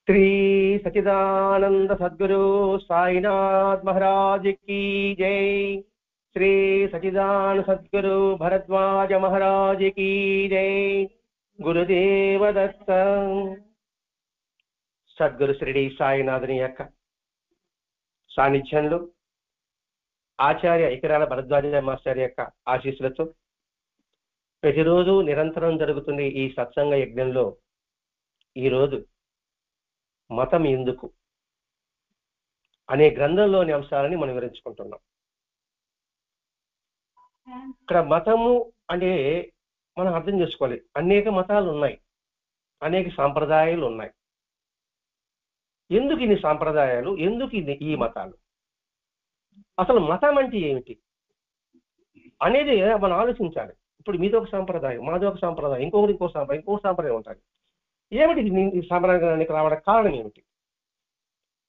శ్రీ సచిదానంద సద్గురు సాయినాథ్ మహారాజ్ की जय। శ్రీ సచిదానంద సద్గురు భరద్వాజ మహారాజ్ की जय। గురుదేవ దత్త। సద్గురు శ్రీ సాయినాథుని యొక్క సాన్నిధ్యంలో ఆచార్య ఇకరాల భరద్వాజ మాస్టర్ యొక్క ఆశీస్సులతో ప్రతిరోజు నిరంతరం జరుగుతున్న ఈ సత్సంగ యజ్ఞంలో ఈరోజు మతం ఎందుకు అనే గ్రంథంలోని అంశాలని మనం వివరించుకుంటున్నాం. ఇక్కడ మతము అంటే మనం అర్థం చేసుకోవాలి, అనేక మతాలు ఉన్నాయి, అనేక సాంప్రదాయాలు ఉన్నాయి. ఎందుకు ఇన్ని సాంప్రదాయాలు, ఎందుకు ఈ మతాలు, అసలు మతం అంటే ఏమిటి అనేది మనం ఆలోచించాలి. ఇప్పుడు మీది ఒక సాంప్రదాయం, మాది ఒక సాంప్రదాయం, ఇంకో సాంప్రదాయం ఉంటుంది. ఏమిటి ఈ సాంప్రదాయానికి రావడానికి కారణం ఏమిటి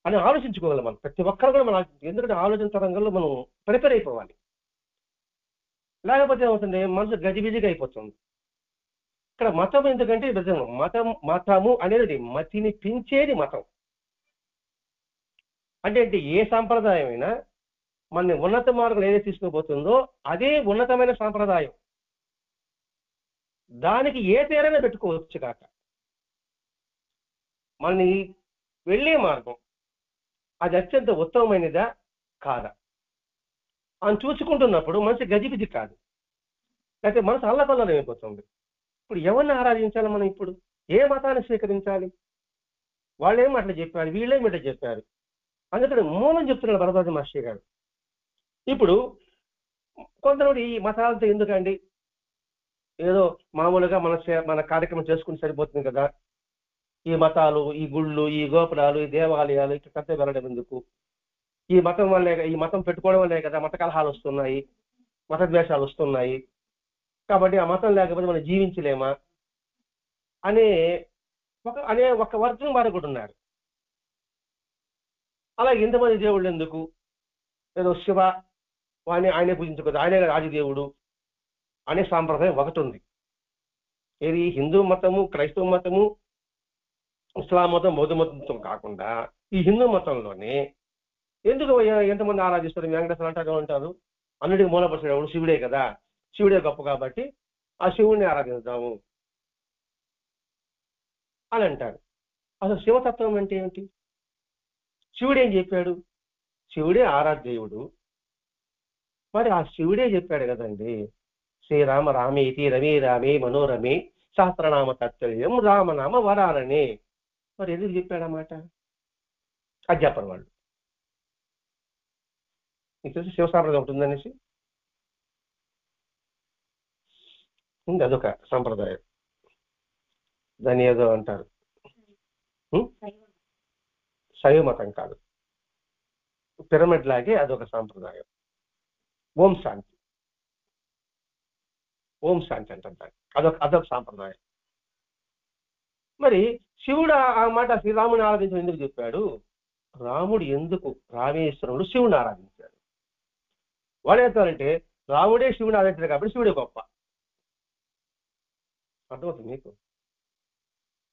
అని ఆలోచించుకోగలం మనం. ప్రతి ఒక్కరు కూడా మనం ఎందుకంటే ఆలోచన రంగంలో మనం ప్రిపేర్ అయిపోవాలి. లేకపోతే ఏమవుతుంది, మనసు గజిబిజిగా అయిపోతుంది. ఇక్కడ మతం ఎందుకంటే మతము అనేది మతిని పెంచేది మతం. అంటే ఏ సాంప్రదాయం అయినా మన ఉన్నత మార్గం ఏదైతే తీసుకుపోతుందో అదే ఉన్నతమైన సాంప్రదాయం. దానికి ఏ పేరైనా పెట్టుకోవచ్చు కాక, మనని వెళ్ళే మార్గం అది అత్యంత ఉత్తమమైనదా కాదా అని చూసుకుంటున్నప్పుడు మనసు గజిబిజి కాదు, లేకపోతే మనసు అల్లకల్లం అయిపోతుంది. ఇప్పుడు ఎవరిని ఆరాధించాలి మనం, ఇప్పుడు ఏ మతాన్ని స్వీకరించాలి, వాళ్ళేం అట్లా చెప్పారు, వీళ్ళేం ఇట్లా చెప్పారు. అందుకని మూలం చెప్తున్నాడు భరద్వాజ మాస్టర్ గారు. ఇప్పుడు కొంతమంది ఈ మతాలతో ఎందుకండి, ఏదో మామూలుగా మన కార్యక్రమం చేసుకుని సరిపోతుంది కదా, ఈ మతాలు, ఈ గుళ్ళు, ఈ గోపురాలు, ఈ దేవాలయాలు ఇక్కడ కథ వెళ్ళడం ఎందుకు, ఈ మతం పెట్టుకోవడం వల్లే కదా మత కలహాలు వస్తున్నాయి, మత ద్వేషాలు వస్తున్నాయి, కాబట్టి ఆ మతం లేకపోతే మనం జీవించలేమా అనే ఒక వర్గం వారు కూడా ఉన్నారు. అలాగే ఇంతమంది దేవుళ్ళు ఎందుకు, ఏదో శివ వాడిని ఆయనే పూజించకూడదు, ఆయనే ఆదిదేవుడు అనే సాంప్రదాయం ఒకటి ఉంది. ఇది హిందూ మతము, క్రైస్తవ మతము, ఇస్లాం మతం, బౌద్ధ మతంతో కాకుండా ఈ హిందూ మతంలోనే ఎందుకు ఎంతమంది ఆరాధిస్తారు, వెంకటేశ్వర అంటారు, అన్నిటికీ మూలపరిచేవాడు శివుడే కదా, శివుడే గొప్ప కాబట్టి ఆ శివుడిని ఆరాధిస్తాము అని అంటారు. అసలు శివతత్వం అంటే ఏంటి, శివుడు ఏం చెప్పాడు, శివుడే ఆరాధ్యేయుడు. మరి ఆ శివుడే చెప్పాడు కదండి, శ్రీరామ రామేతి రమే రామే మనోరమే సహస్రనామ తత్తుల్యం రామనామ వరాలని. మరి ఎందుకు చెప్పాడన్నమాట, అది చెప్పరు వాళ్ళు. మీకు తెలిసి శివసాంప్రదాయం ఒకటి ఉందనేసి ఉంది, అదొక సాంప్రదాయం, దాన్ని ఏదో అంటారు, శైవ మతం కాదు, పిరమిడ్ లాగే అదొక సాంప్రదాయం. ఓం శాంతి అంటారు, అదొక సాంప్రదాయం. మరి శివుడు ఆ మాట శ్రీరాముని ఆరాధించడం ఎందుకు చెప్పాడు, రామేశ్వరుడు శివుని ఆరాధించాడు. వాడు ఏమంటారంటే రాముడే శివుని ఆరాధించాడు కాబట్టి శివుడే గొప్ప. అర్థమవుతుంది మీకు,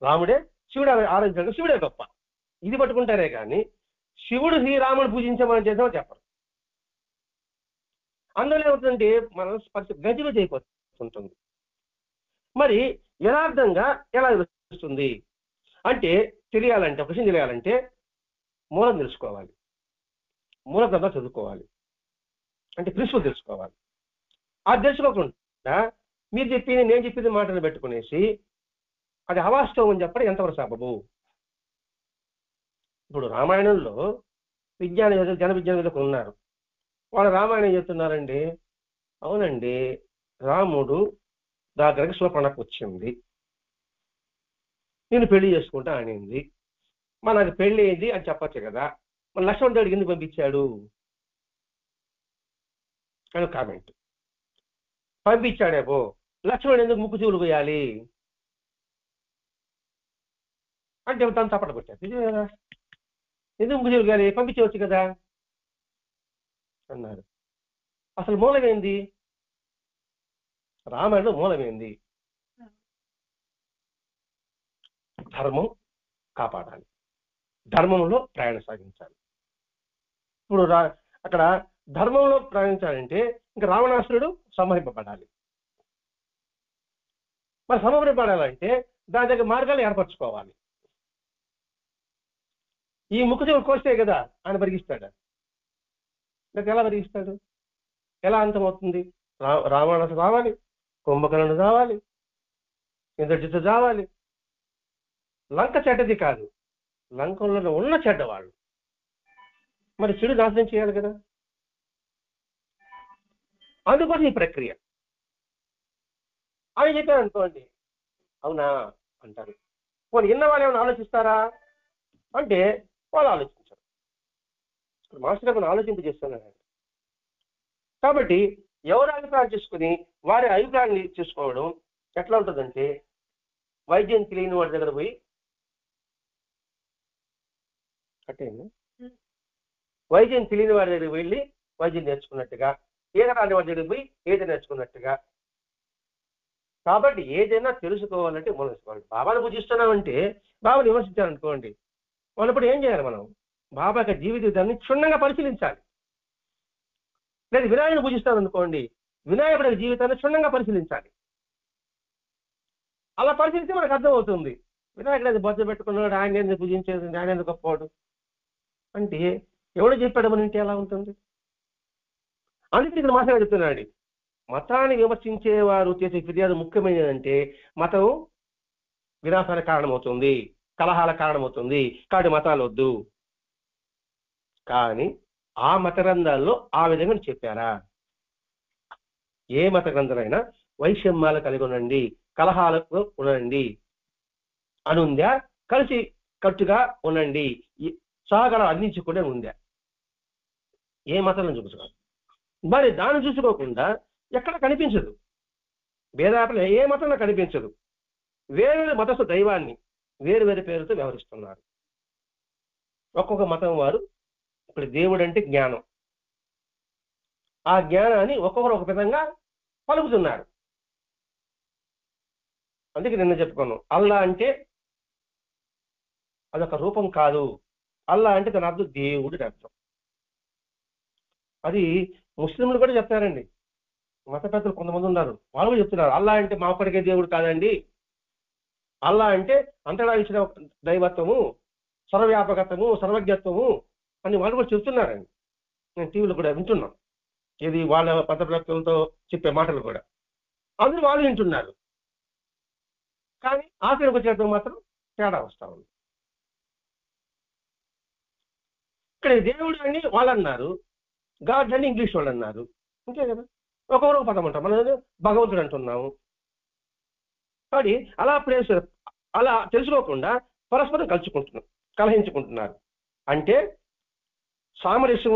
రాముడే శివుడు ఆరాధించాడు శివుడే గొప్ప, ఇది పట్టుకుంటారే కానీ శివుడు శ్రీరాముడు పూజించమని చేద్దామని చెప్పరు. అందులో ఏమవుతుందంటే మన గజిబిజి అయిపోతుంటుంది. మరి యథార్థంగా ఎలా తెలుస్తుంది అంటే తెలియాలంటే, ఒక విషయం తెలియాలంటే మూలం తెలుసుకోవాలి, మూల గ్రంథం చదువుకోవాలి, అంటే ప్రిన్సిపల్ తెలుసుకోవాలి. అది తెలుసుకోకుండా మీరు చెప్పింది నేను చెప్పింది మాటలు పెట్టుకునేసి అది అవాస్తవం అని చెప్పడం ఎంతవరకు సబబు. ఇప్పుడు రామాయణంలో జన విజ్ఞానులకు ఉన్నారు, వాళ్ళు రామాయణం చెప్తున్నారండి, అవునండి రాముడు దగ్గరికి శూర్పణఖ వచ్చింది, నేను పెళ్లి చేసుకుంటా అనింది, మరి నాకు పెళ్లి అయింది అని చెప్పచ్చు కదా, మరి లక్ష్మణుడి దగ్గరికి ఎందుకు పంపించాడు అని కామెంట్. పంపించాడేమో, లక్ష్మణుడు ఎందుకు ముక్కు చెవులు పోయాలి అంటే తను తప్పట కొట్టాడు, నిజమే కదా, ఎందుకు ముక్కు చెవులు పోయాలి, పంపించవచ్చు కదా అన్నారు. అసలు మూలమేంది, రామాయణంలో మూలమేంది, ధర్మం కాపాడాలి, ధర్మంలో ప్రయాణం సాగించాలి. ఇప్పుడు అక్కడ ధర్మంలో ప్రయాణించాలంటే ఇంకా రావణాసురుడు సంహరింపబడాలి. మరి సంహరింపబడాలంటే దాని దగ్గర మార్గాలు ఏర్పరచుకోవాలి. ఈ ముక్కు చెవులు కోస్తే కదా ఆయన పరిగిస్తాడు. లేక ఎలా పరిగిస్తాడు? ఎలా అంతమవుతుంది? రావణాసుడు రావాలి, కుంభకర్ణుడు రావాలి, ఇంద్రజిత్తు రావాలి. లంక చెడ్డది కాదు, లంకంలో ఉన్న చెడ్డవాళ్ళు. మరి చెడు నాశనం చేయాలి కదా, అందుకోసం ఈ ప్రక్రియ అని చెప్పారు అనుకోండి. అవునా అంటారు. వాళ్ళు ఇన్న వాళ్ళు ఏమైనా ఆలోచిస్తారా అంటే వాళ్ళు ఆలోచించారు. మాస్టర్ గారు ఆలోచింపజేస్తున్నారు. కాబట్టి ఎవరు అభిప్రాయం చేసుకుని వారి అభిప్రాయాన్ని చేసుకోవడం ఎట్లా ఉంటుందంటే, వైద్యం తెలియని వాడి దగ్గర పోయి వైద్యం తెలియని వాడి దగ్గర వెళ్ళి వైద్యం నేర్చుకున్నట్టుగా, ఈత రాని వాడి దగ్గర పోయి ఈత నేర్చుకున్నట్టుగా. కాబట్టి ఏదైనా తెలుసుకోవాలంటే మనసుకోవాలి. బాబాను పూజిస్తున్నామంటే బాబాను విమర్శించాలనుకోండి, వాళ్ళప్పుడు ఏం చేయాలి? మనం బాబా యొక్క జీవితాన్ని క్షుణ్ణంగా పరిశీలించాలి. లేదు వినాయకుని పూజిస్తామనుకోండి, వినాయకుడి జీవితాన్ని క్షుణ్ణంగా పరిశీలించాలి. అలా పరిశీలిస్తే మనకు అర్థమవుతుంది, వినాయకుడు అది బొజ్జ పెట్టుకున్నాడు, ఆయన ఎందుకు పూజించేది, ఆయన ఎందుకు గొప్పవాడు అంటే ఎవడు చెప్పాడు మన ఇంటి ఎలా ఉంటుంది? అందుకే ఇక్కడ మాస్టర్ గారు చెప్తున్నాడు, మతాన్ని విమర్శించేవారు చేసే ఫిర్యాదు ముఖ్యమైనదంటే మతం వినాశానికి కారణమవుతుంది, కలహాలకు కారణమవుతుంది, కాబట్టి మతాలు వద్దు. కానీ ఆ మత గ్రంథాల్లో ఆ విధంగా చెప్పారా? ఏ మత గ్రంథాలైనా వైషమ్యాలు కలిగి ఉండండి, కలహాలకు ఉండండి అనుందా? కలిసి కట్టుగా ఉండండి, సహకారం అందించుకుంటే ఉందా? ఏ మతంలో చూపించుకోవాలి. మరి దాన్ని చూసుకోకుండా ఎక్కడ కనిపించదు, భేదాపలు ఏ మతంలో కనిపించదు. వేరు మతస్థ దైవాన్ని వేరు వేరు పేరుతో వ్యవహరిస్తున్నారు. ఒక్కొక్క మతం వారు ఇప్పుడు దేవుడు అంటే జ్ఞానం, ఆ జ్ఞానాన్ని ఒక్కొక్కరు ఒక విధంగా పలుకుతున్నారు. అందుకే నిన్న చెప్పుకున్నాం, అల్లా అంటే అదొక రూపం కాదు, అల్లా అంటే తన అర్థం దేవుడి అర్థం. అది ముస్లింలు కూడా చెప్తారండి, మత పెద్దలు కొంతమంది ఉన్నారు, వాళ్ళు కూడా చెప్తున్నారు అల్లా అంటే మా ఒక్కడికే దేవుడు కాదండి, అల్లా అంటే అంతటా ఇచ్చిన దైవత్వము, సర్వవ్యాపకత్వము, సర్వజ్ఞత్వము అని వాళ్ళు కూడా చెప్తున్నారండి. నేను టీవీలో కూడా వింటున్నాం, ఇది వాళ్ళ మత ప్రవక్తలతో చెప్పే మాటలు కూడా అందరూ వాళ్ళు వింటున్నారు. కానీ ఆఖరికి వచ్చేటప్పుడు మాత్రం తేడా వస్తా ఉంది. ఇక్కడ దేవుడు అని వాళ్ళు అన్నారు, గాడ్ అని ఇంగ్లీష్ వాళ్ళు అన్నారు, అంతే కదా, ఒక్కొక్క పదం అంటాం. మనం భగవంతుడు అంటున్నాము. కాబట్టి అలా తెలుసుకోకుండా పరస్పరం కలహించుకుంటున్నారు. అంటే సామరస్యం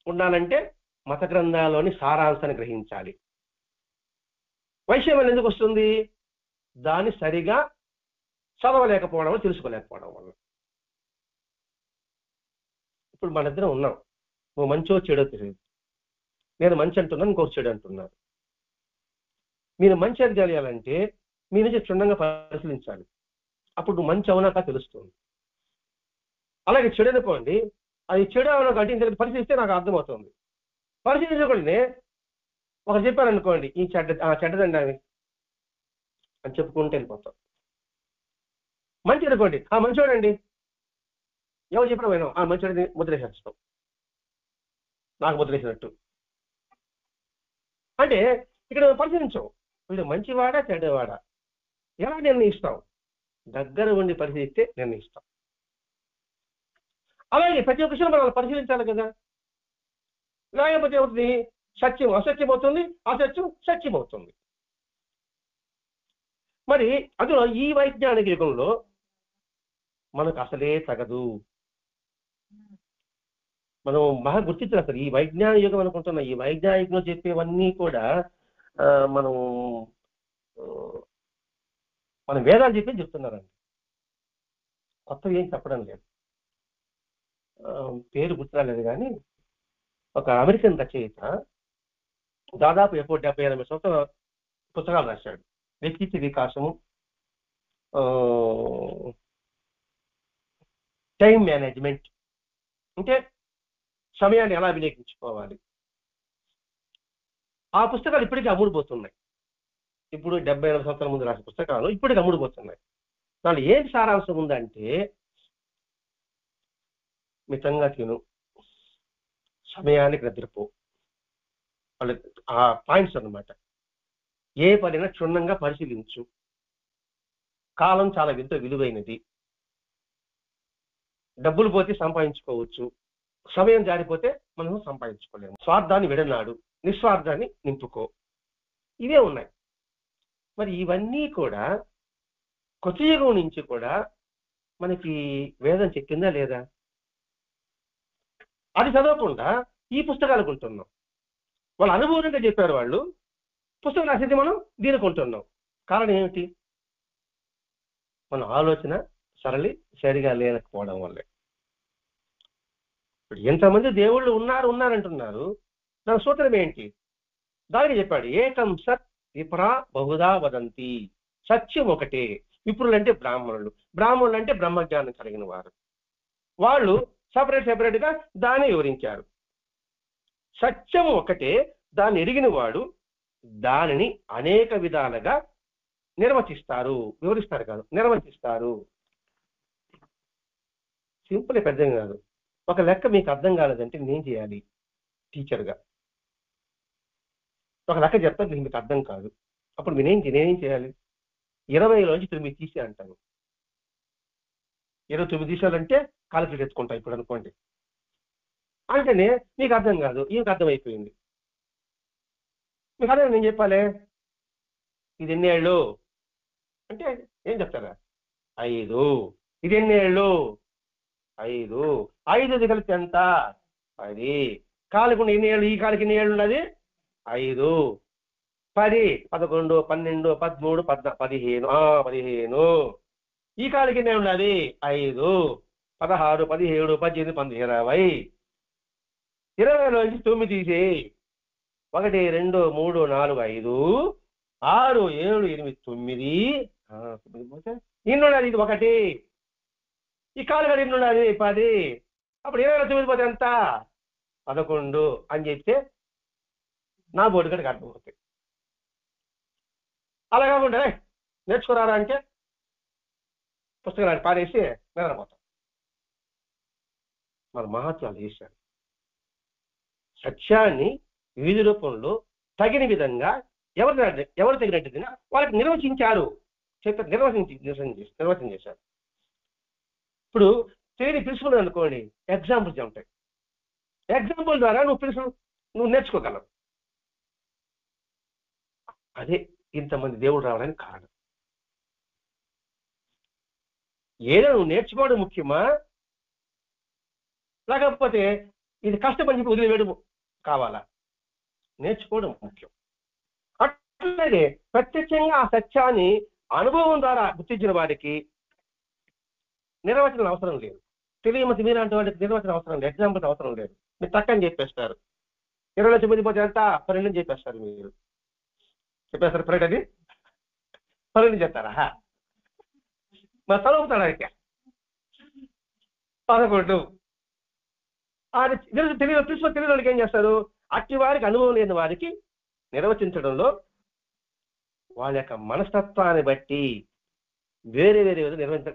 ఉండాలంటే మత గ్రంథాల్లోని సారాంశాన్ని గ్రహించాలి. వైషమ్యం ఎందుకు వస్తుంది? దాన్ని సరిగా చదవలేకపోవడం వల్ల, తెలుసుకోలేకపోవడం వల్ల. ఇప్పుడు మన ఇద్దరం ఉన్నాం, నువ్వు మంచో చెడో తెలియదు, నేను మంచి అంటున్నాను, ఇంకొక చెడు అంటున్నారు. మీరు మంచి అని తెలియాలంటే మీ నుంచి క్షుణ్ణంగా పరిశీలించాలి, అప్పుడు నువ్వు మంచి అవునాక తెలుస్తుంది. అలాగే చెడు అనుకోండి, అది చెడు అవునాక అంటే ఇంత పరిశీలిస్తే నాకు అర్థమవుతుంది. పరిశీలించకుండానే ఒకరు చెప్పారనుకోండి, ఈ చెడ్డదండి అని చెప్పుకుంటూ వెళ్ళిపోతాం. మంచి అనుకోండి, మంచోడండి, ఎవరు చెప్పడం పోయినాం, మంచోడిని ముద్రేసేస్తాం, నాకు ముద్రేసినట్టు. అంటే ఇక్కడ పరిశీలించవు, వీడు మంచివాడా చెడ్డవాడా ఎలా నిర్ణయిస్తాం? దగ్గర ఉండి పరిశీలిస్తే నిర్ణయిస్తాం. అలాగే ప్రతి ఒక్క విషయం మనం పరిశీలించాలి కదా, లేకపోతే అవుతుంది సత్యం అసత్యం అవుతుంది, అసత్యం సత్యం అవుతుంది. మరి అందులో ఈ వైజ్ఞానిక యుగంలో మనకు అసలే తగదు. మనం బాగా గుర్తించాలి, అసలు ఈ వైజ్ఞానిక యుగం అనుకుంటున్నా, ఈ వైజ్ఞానికంలో చెప్పేవన్నీ కూడా మనం వేదాలు చెప్పి చెప్తున్నారండి, కొత్తవి ఏం చెప్పడం లేదు. పేరు గుర్తురాలేదు కానీ ఒక అమెరికన్ రచయిత దాదాపు 70-80 సంవత్సరాల పుస్తకాలు రాశాడు. వ్యక్తిత్వ వికాసము, టైం మేనేజ్మెంట్ అంటే సమయాన్ని ఎలా వినియోగించుకోవాలి. ఆ పుస్తకాలు ఇప్పటికీ అమ్ముడుపోతున్నాయి. ఇప్పుడు 70 సంవత్సరాల ముందు రాసిన పుస్తకాలు ఇప్పటికీ అమ్ముడుపోతున్నాయి. దాంట్లో ఏంటి సారాంశం ఉందంటే, మితంగా తిను, సమయానికి నిద్రపో, వాళ్ళు ఆ పాయింట్స్ అన్నమాట. ఏ పనైనా క్షుణ్ణంగా పరిశీలించు, కాలం చాలా ఎంతో విలువైనది, డబ్బులు పోతే సంపాదించుకోవచ్చు, సమయం జారిపోతే మనం సంపాదించుకోలేము. స్వార్థాన్ని విడనాడు, నిస్వార్థాన్ని నింపుకో, ఇవే ఉన్నాయి. మరి ఇవన్నీ కూడా కొత్త యుగం నుంచి కూడా మనకి వేదం చెప్పిందా లేదా? అది చదవకుండా ఈ పుస్తకాలు కొంటున్నాం. వాళ్ళ అనుభవంగా చెప్పారు వాళ్ళు, పుస్తకం రాసింది మనం దీన్ని కొంటున్నాం. కారణం ఏమిటి? మన ఆలోచన సరళి సరిగా లేకపోవడం వల్లే. ఇప్పుడు ఎంతమంది దేవుళ్ళు ఉన్నారంటున్నారు, దాని సూత్రం ఏంటి? దానికి చెప్పాడు, ఏకం సత్ విప్రా బహుదా వదంతి. సత్యం ఒకటే. విప్రులు అంటే బ్రాహ్మణులు, బ్రాహ్మణులు అంటే బ్రహ్మజ్ఞానం కలిగిన వారు. వాళ్ళు సెపరేట్ గా దాన్ని వివరించారు. సత్యం ఒకటే, దాన్ని ఎరిగిన వాడు దానిని అనేక విధాలుగా నిర్వచిస్తారు. వివరిస్తారు కాదు, నిర్వచిస్తారు. సింపుల్, పెద్దం కాదు. ఒక లెక్క మీకు అర్థం కాలేదంటే నేనేం చేయాలి? టీచర్గా ఒక లెక్క చెప్తాను, మీకు అర్థం కాదు, అప్పుడు నేనేం చేయాలి? 20లోంచి 9 తీసే అంటాను. 29 తీసేయాలంటే కాలిక్యులేట్ ఎత్తుకుంటా ఇప్పుడు అనుకోండి. అంటేనే మీకు అర్థం కాదు, ఈమెకు అర్థమైపోయింది. మీకు అర్థం నేను చెప్పాలి, ఇది ఎన్నేళ్ళు అంటే ఏం చెప్తారా? 5. ఇది ఎన్నేళ్ళు? 5. 5 కలిపి ఎంత? 10. కాలుకుండా ఎన్ని ఏళ్ళు? ఈ కాలికి ఎన్ని ఏళ్ళు ఉన్నది? 5. 10, 11, 12, 13, 15. 15. ఈ కాలికి ఎన్ని ఉన్నది? 5. 16, 17, 18, 19, 20. 20లోంచి 9 తీసేయి. 1, 2, 3, 4, 5, 6, 7, 8, 9. 9 పోతే ఇన్నున్నది ఇది 1. ఈ కాలు గడి ఇన్నున్నది 10. అప్పుడు 20 పోతే ఎంత? 11 అని చెప్తే నా బోర్డు గడికి అర్థమవుతాయి. అలా కాకుండా నేర్చుకున్నారా అంటే పుస్తకాలు పారేసి నిద్రపోతాం. మన మహాత్ములు చేశారు. సత్యాన్ని వివిధ రూపంలో తగిన విధంగా ఎవరు తగినట్టుగా వాళ్ళకి నిర్వచించారు. నిర్వచనం చేశారు. ఇప్పుడు థియరీ ప్రిన్సిపల్ అనుకోండి, ఎగ్జాంపుల్స్ ఉంటాయి. ఎగ్జాంపుల్ ద్వారా నువ్వు నేర్చుకోగలవు. అదే ఇంతమంది దేవుడు రావడానికి కారణం. ఏదో నువ్వు నేర్చుకోవడం ముఖ్యమా, లేకపోతే ఇది కష్టపడి చెప్పి వదిలివేయడం కావాలా? నేర్చుకోవడం ముఖ్యం. అట్లాగే ప్రత్యక్షంగా ఆ సత్యాన్ని అనుభవం ద్వారా గుర్తించిన వారికి నిర్వచనం అవసరం లేదు. తెలియమతి మీలాంటి వాడికి నిర్వచనం అవసరం లేదు, ఎగ్జాంపుల్స్ అవసరం లేదు. మీరు తక్కని చెప్పేస్తారు. 20 పోతే ఎంత? 12 అని చెప్పేస్తారు. మీరు చెప్పేస్తారు 12 అది 12 చెప్తారా? మరి చదువుతాడు అయితే 11. తెలియని వాళ్ళకి ఏం చేస్తారు? అట్టి వారికి అనుభవం లేని వారికి నిర్వచించడంలో వాళ్ళ యొక్క మనస్తత్వాన్ని బట్టి వేరే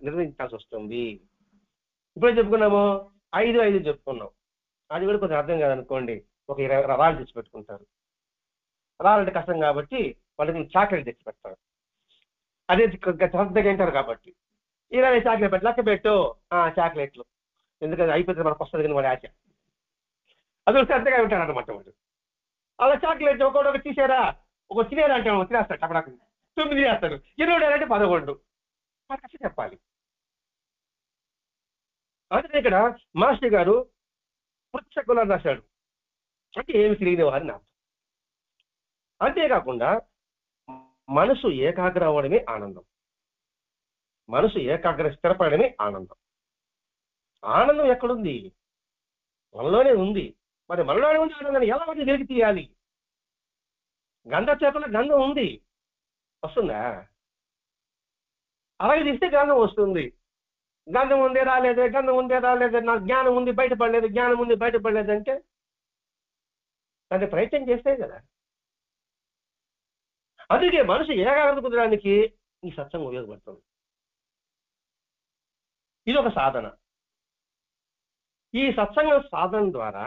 నిర్వహించాల్సి వస్తుంది. ఇప్పుడే చెప్పుకున్నాము 5 చెప్పుకున్నాం. అది కూడా కొంచెం అర్థం కాదనుకోండి, ఒక 20 రాళ్ళు తెచ్చి పెట్టుకుంటారు. రాళ్ళంటే కష్టం కాబట్టి వాళ్ళకి చాక్లెట్ తెచ్చి పెడతారు. అదే శ్రద్ధగా వింటారు కాబట్టి 20 చాక్లెట్ పెట్టి లెక్క పెట్టు చాక్లెట్లు, ఎందుకంటే అయిపోతే మనకు వస్తుంది కానీ వాడి ఆశ. అది శ్రద్ధగా వింటారు అన్నమాట వాడు. అలా చాక్లెట్ ఒక్కొక్క తీసారా, ఒక తినేరా అంటే తినేస్తాడు, అప్పుడు 9 చేస్తాడు. 20 అంటే 11. కష్ట చెప్పాలి. అంటే ఇక్కడ మాస్టర్ గారు పుచ్చకులను రాశాడు అంటే ఏమి తెలియని వారిని అర్థం. అంతేకాకుండా మనసు ఏకాగ్ర అవ్వడమే ఆనందం, మనసు ఏకాగ్ర స్థిరపడమే ఆనందం. ఆనందం ఎక్కడుంది? మనలోనే ఉంది. మరి మనలోనే ఉంది ఆనందాన్ని ఎలా వాటిని వెలికి తీయాలి? గంధ చేపల గంధం ఉంది, వస్తుందా? అలాగే తీస్తే గంధం వస్తుంది. గంధం ఉంది రాలేదే, గంధం ఉంది రాలేదే, నాకు జ్ఞానం ఉంది బయటపడలేదు, జ్ఞానం ఉంది బయటపడలేదు అంటే దాన్ని ప్రయత్నం చేస్తే కదా. అందుకే మనిషి ఏకాగ్రత కుదరడానికి ఈ సత్సంగం ఉపయోగపడుతుంది. ఇది ఒక సాధన. ఈ సత్సంగం సాధన ద్వారా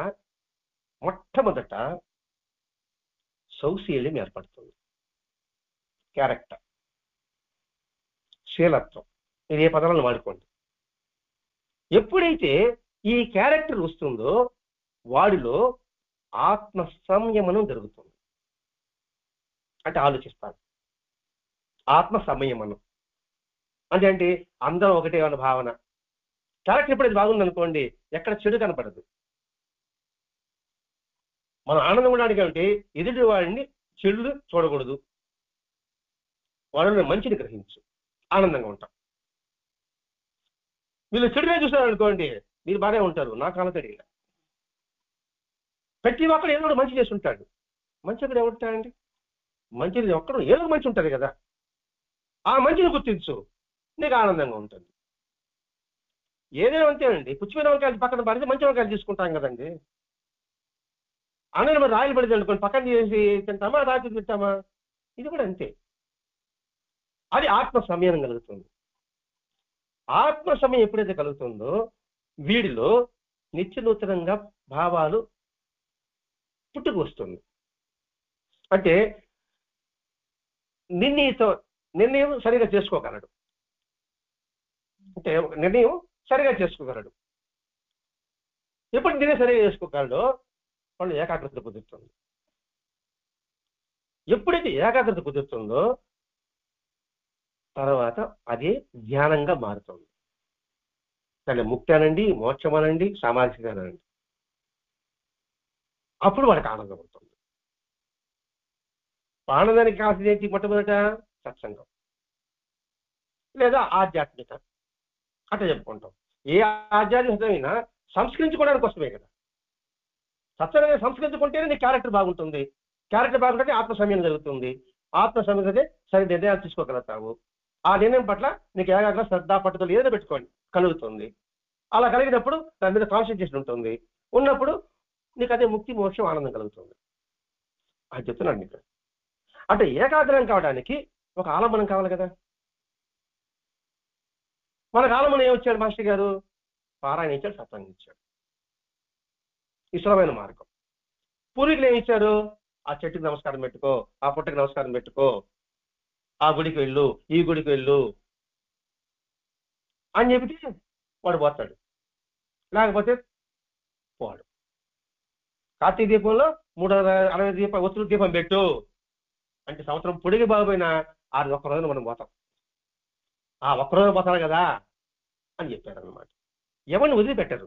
మొట్టమొదట సౌశీల్యం ఏర్పడుతుంది, క్యారెక్టర్, శీలత్వం, ఇది ఏ పదాలను వాడుకోండి. ఎప్పుడైతే ఈ క్యారెక్టర్ వస్తుందో వాడిలో ఆత్మ సంయమనం జరుగుతుంది. అంటే ఆలోచిస్తాడు, ఆత్మ సంయమనం అంటే ఏంటి? అందరూ ఒకటే అన్న భావన. క్యారెక్టర్ ఎప్పుడైతే బాగుందనుకోండి ఎక్కడ చెడు కనపడదు. మనం ఆనందం ఉండడానికి అంటే ఎదుటి వాడిని చెడు చూడకూడదు, వాళ్ళని మంచిని గ్రహించు, ఆనందంగా ఉంటాం. వీళ్ళు చెడుగా చూస్తారనుకోండి మీరు బాగానే ఉంటారు, నాకు అనతడిగా. ప్రతి ఒక్కడు ఏదో ఒకటి మంచి చేసి ఉంటాడు. మంచి ఒకటి ఎవరుంటాడండి? మంచిది ఒక్కడు ఏదో మంచి ఉంటుంది కదా, ఆ మంచిని గుర్తించు, నీకు ఆనందంగా ఉంటుంది. ఏదైనా అంతేనండి, పుచ్చిపోయిన వంకాయలు పక్కన పడితే మంచి వంకాయలు తీసుకుంటాం కదండి. అందరూ మరి రాయలు పడింది అనుకోండి, పక్కన చేసి తింటామా, రాత్రి తింటామా? ఇది కూడా అంతే. అది ఆత్మ సంయమనం కలుగుతుంది. ఆత్మ సమయం ఎప్పుడైతే కలుగుతుందో వీడిలో నిత్య నూతనంగా భావాలు పుట్టుకు వస్తుంది. అంటే నిర్ణయం సరిగా చేసుకోగలడు, అంటే నిర్ణయం సరిగా చేసుకోగలడు. ఎప్పుడు నిర్ణయం సరిగా చేసుకోగలడో వాళ్ళు ఏకాగ్రత కుదురుతుంది. ఎప్పుడైతే ఏకాగ్రత కుదురుతుందో తర్వాత అది ధ్యానంగా మారుతుంది. దాన్ని ముక్తి అనండి, మోక్షం అనండి, సామాజిక అనండి. అప్పుడు వాడికి ఆనందం ఉంటుంది. ఆనందానికి కావాల్సింది ఏంటి? మొట్టమొదట సత్సంగం లేదా ఆధ్యాత్మిక అట్లా చెప్పుకుంటాం. ఏ ఆధ్యాత్మికమైనా సంస్కరించుకోవడానికి వస్తమే కదా. సత్సంగాన్ని సంస్కరించుకుంటేనే నీ క్యారెక్టర్ బాగుంటుంది. క్యారెక్టర్ బాగుంటే ఆత్మ సమయం జరుగుతుంది. ఆత్మ సమయం అయితే సరి నిర్ణయాలు తీసుకోగలుగుతావు. ఆ నిర్ణయం పట్ల నీకు ఏకాగ్రత, శ్రద్ధ, పట్టుదల ఏదైనా పెట్టుకోండి కలుగుతుంది. అలా కలిగినప్పుడు దాని మీద కాన్సన్ట్రేషన్ ఉంటుంది. ఉన్నప్పుడు నీకు అదే ముక్తి, మోక్షం, ఆనందం కలుగుతుంది. అది చెప్తున్నాను నీకు. అంటే ఏకాగ్రం కావడానికి ఒక ఆలంబనం కావాలి కదా. మనకు ఆలంబనం ఏమొచ్చాడు మాస్టర్ గారు? పారాయణ ఇచ్చాడు, సత్సంగం ఇచ్చాడు, ఇష్టమైన మార్గం. పూర్వీకులు ఏమి ఇచ్చారు? ఆ చెట్టుకి నమస్కారం పెట్టుకో, ఆ పుట్టకి నమస్కారం పెట్టుకో, ఆ గుడికి వెళ్ళు, ఈ గుడికి వెళ్ళు అని చెబితే వాడు పోతాడు, లేకపోతే పోడు. కార్తీక దీపంలో 360 ఒత్తుల దీపం పెట్టు అంటే సంవత్సరం పొడిగి బాగుపోయినా అది ఒక్కరోజున మనం పోతాం. ఆ ఒక్కరోజు పోతాడు కదా అని చెప్పారు అన్నమాట. ఎవరిని వదిలిపెట్టరు.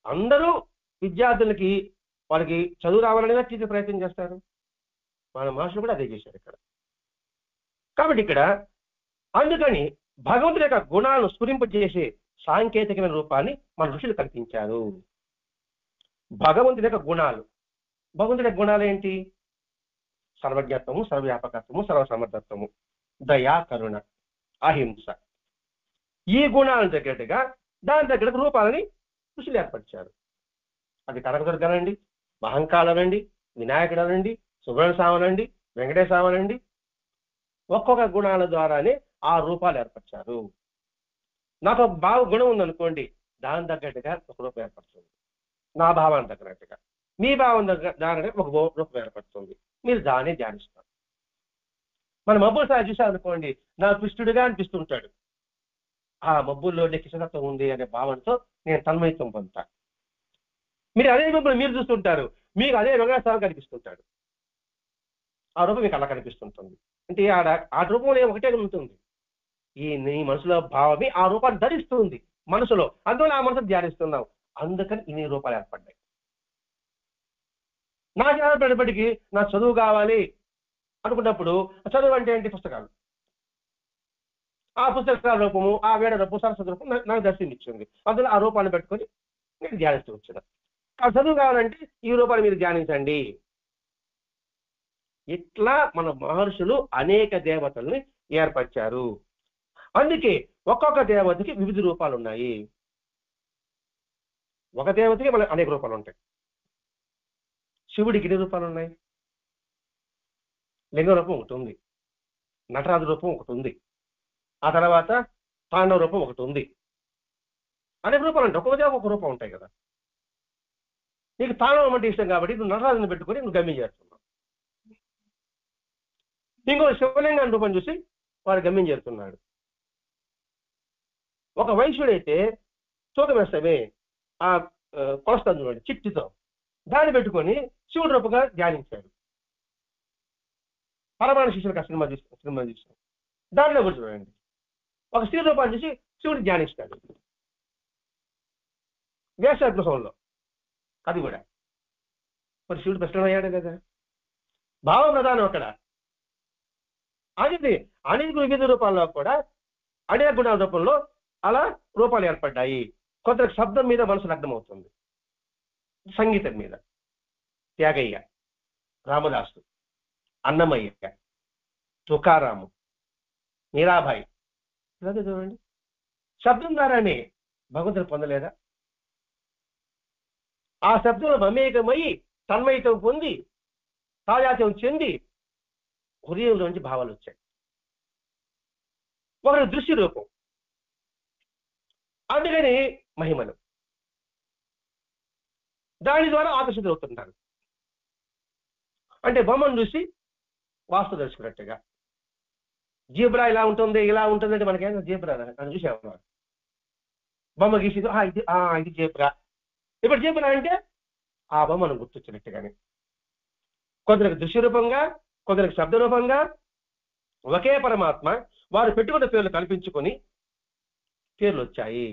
అందరూ విద్యార్థులకి వాళ్ళకి చదువు రావాలనేది తీసే ప్రయత్నం చేస్తారు. మన మనుషులు కూడా అదే చేశారు ఇక్కడ. కాబట్టి ఇక్కడ అందుకని భగవంతుడి యొక్క గుణాలను స్ఫురింపజేసే సాంకేతికమైన రూపాన్ని మన ఋషులు కల్పించారు. భగవంతుడి యొక్క గుణాలు, భగవంతుడి యొక్క గుణాలు ఏంటి? సర్వజ్ఞత్వము, సర్వవ్యాపకత్వము, సర్వసమర్థత్వము, దయా, కరుణ, అహింస. ఈ గుణాలను తగ్గట్టుగా దాని తగ్గట్టు రూపాలని ఋషులు ఏర్పరిచారు. అది కనకదుర్గనండి, మహంకాళనండి, వినాయకుడు అనండి, సుబ్రహ్మణ్య స్వామి అనండి, వెంకటేశ్వర స్వామి అనండి, ఒక్కొక్క గుణాల ద్వారానే ఆ రూపాలు ఏర్పరిచారు. నాకు బాగా గుణం ఉందనుకోండి, దాని తగ్గట్టుగా ఒక రూపం ఏర్పడుతుంది. నా భావాన్ని తగినట్టుగా మీ భావం దాని ఒక రూపం ఏర్పడుతుంది. మీరు దాన్ని ధ్యానిస్తారు. మన మబ్బులు సార్ చూసారనుకోండి, నాకు కృష్ణుడిగా అనిపిస్తుంటాడు. ఆ మబ్బుల్లో కృష్ణతత్వం ఉంది అనే భావనతో నేను తన్మయత్వం పొందుతాను. మీరు అదే మబ్బులు మీరు చూస్తుంటారు, మీకు అదే వెంకటేశ్వర కనిపిస్తుంటాడు. ఆ రూపం మీకు అలా కనిపిస్తుంటుంది. అంటే ఆ రూపంలో ఒకటే ఉంటుంది. నీ మనసులో భావమే ఆ రూపాన్ని ధరిస్తుంది మనసులో. అందువల్ల ఆ మనసును ధ్యానిస్తున్నావు. అందుకని ఇన్ని రూపాలు ఏర్పడ్డాయి. నాకు ఏర్పడేప్పటికీ నాకు చదువు కావాలి అనుకున్నప్పుడు, చదువు అంటే ఏంటి? పుస్తకాలు. ఆ పుస్తకాల రూపము, ఆ వేడ రూపం, సరస్వతి రూపం నాకు దర్శనమిచ్చింది. అందులో ఆ రూపాన్ని పెట్టుకొని నేను ధ్యానిస్తూ వచ్చిన. ఆ చదువు కావాలంటే ఈ రూపాన్ని మీరు ధ్యానించండి. ఇట్లా మన మహర్షులు అనేక దేవతల్ని ఏర్పరిచారు. అందుకే ఒక్కొక్క దేవతకి వివిధ రూపాలు ఉన్నాయి. ఒక దేవతకి మన అనేక రూపాలు ఉంటాయి. శివుడికి ఎన్ని రూపాలు ఉన్నాయి? లింగ రూపం ఒకటి ఉంది, నటరాజు రూపం ఒకటి ఉంది, ఆ తర్వాత తాండవ రూపం ఒకటి ఉంది. అనేక రూపాలు ఉంటాయి, ఒక్కొక్క దేవత ఒక రూపం ఉంటాయి కదా. నీకు తాండవం అంటే ఇష్టం కాబట్టి నువ్వు నటరాజుని పెట్టుకొని నువ్వు గమ్యం చేస్తున్నావు. ఇంకో శివలింగాన్ని రూపం చూసి వాడు గమ్యం చేరుతున్నాడు. ఒక వైశ్యుడైతే తూకం వేస్తామే ఆ కొలస్తాను చూడండి చిట్టితో, దాన్ని పెట్టుకొని శివుడు రూపంగా ధ్యానించాడు. పరమాణ శిష్యులకు సినిమా చూస్తాం, దాంట్లో కూడా చూడండి ఒక స్త్రీ రూపాన్ని చూసి శివుడిని ధ్యానిస్తాడు. వేషాత్మకంలో అది కూడా మరి శివుడు ప్రశ్న అయ్యాడు కదా. భావ ప్రధానం అక్కడ. అది అనేక వివిధ రూపాల్లో కూడా అనేక గుణాల రూపంలో అలా రూపాలు ఏర్పడ్డాయి. కొందరికి శబ్దం మీద మనసు లగ్నం అవుతుంది, సంగీతం మీద త్యాగయ్య, రామదాసు, అన్నమయ్య, తుకారాము, మీరాబాయి, ఇలాగే చూడండి. శబ్దం ద్వారానే భగవంతుడు పొందలేదా? ఆ శబ్దంలో మమేకమై తన్మయితం పొంది తాజాత్యం చెంది హృదయంలోంచి భావాలు వచ్చాయి. ఒకరి దృశ్య రూపం, అందుకని మహిమలు దాని ద్వారా ఆకర్షితులవుతుంటారు. అంటే బొమ్మను చూసి వాస్తు తెలుసుకున్నట్టుగా. జీబ్రా ఇలా ఉంటుంది ఇలా ఉంటుంది అంటే మనకేం జీబ్రా అని చూసాము, బొమ్మ గీసి ఇది జీబ్రా, ఇప్పుడు జీబ్రా అంటే ఆ బొమ్మను గుర్తొచ్చినట్టుగానే. కొందరికి దృశ్యరూపంగా, కొందరికి శబ్దరూపంగా ఒకే పరమాత్మ వారు పెట్టుకున్న పేర్లు కల్పించుకొని పేర్లు వచ్చాయి.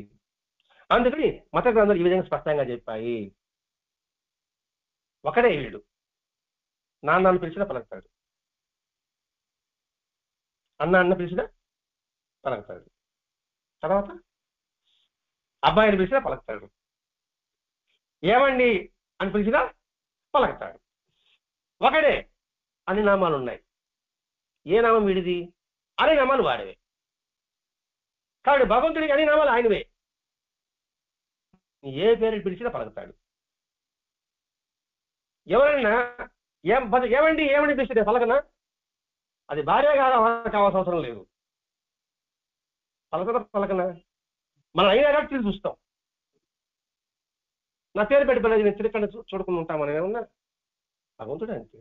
అందుకని మత గ్రంథాలు ఈ విధంగా స్పష్టంగా చెప్పాయి. ఒకడే వీడు, నాన్నను పిలిచినా పలుకుతాడు, అన్న పిలిచినా పలుకుతాడు, తర్వాత అబ్బాయిని పిలిచినా పలుకుతాడు, ఏమండి అని పిలిచినా పలుకుతాడు. ఒకడే. అన్ని నామాలు ఉన్నాయి. ఏ నామం వీడిది? అనే నామాలు వాడవే. కాబట్టి భగవంతుడికి అన్ని నామాలు ఆయనవే. ఏ పేరు పిలిచినా పలుకుతాడు. ఎవరైనా ఏమండి ఏమని పిలిచితే పలకనా? అది భార్య కావాల్సిన అవసరం లేదు. పలకనా మనం అయినా కాబట్టి తిరిగి చూస్తాం. నా పేరు పెట్టి పిల్లలు నేను తిరిగి చూడకుండా ఉంటామని ఏమన్నా? భగవంతుడే అంతే.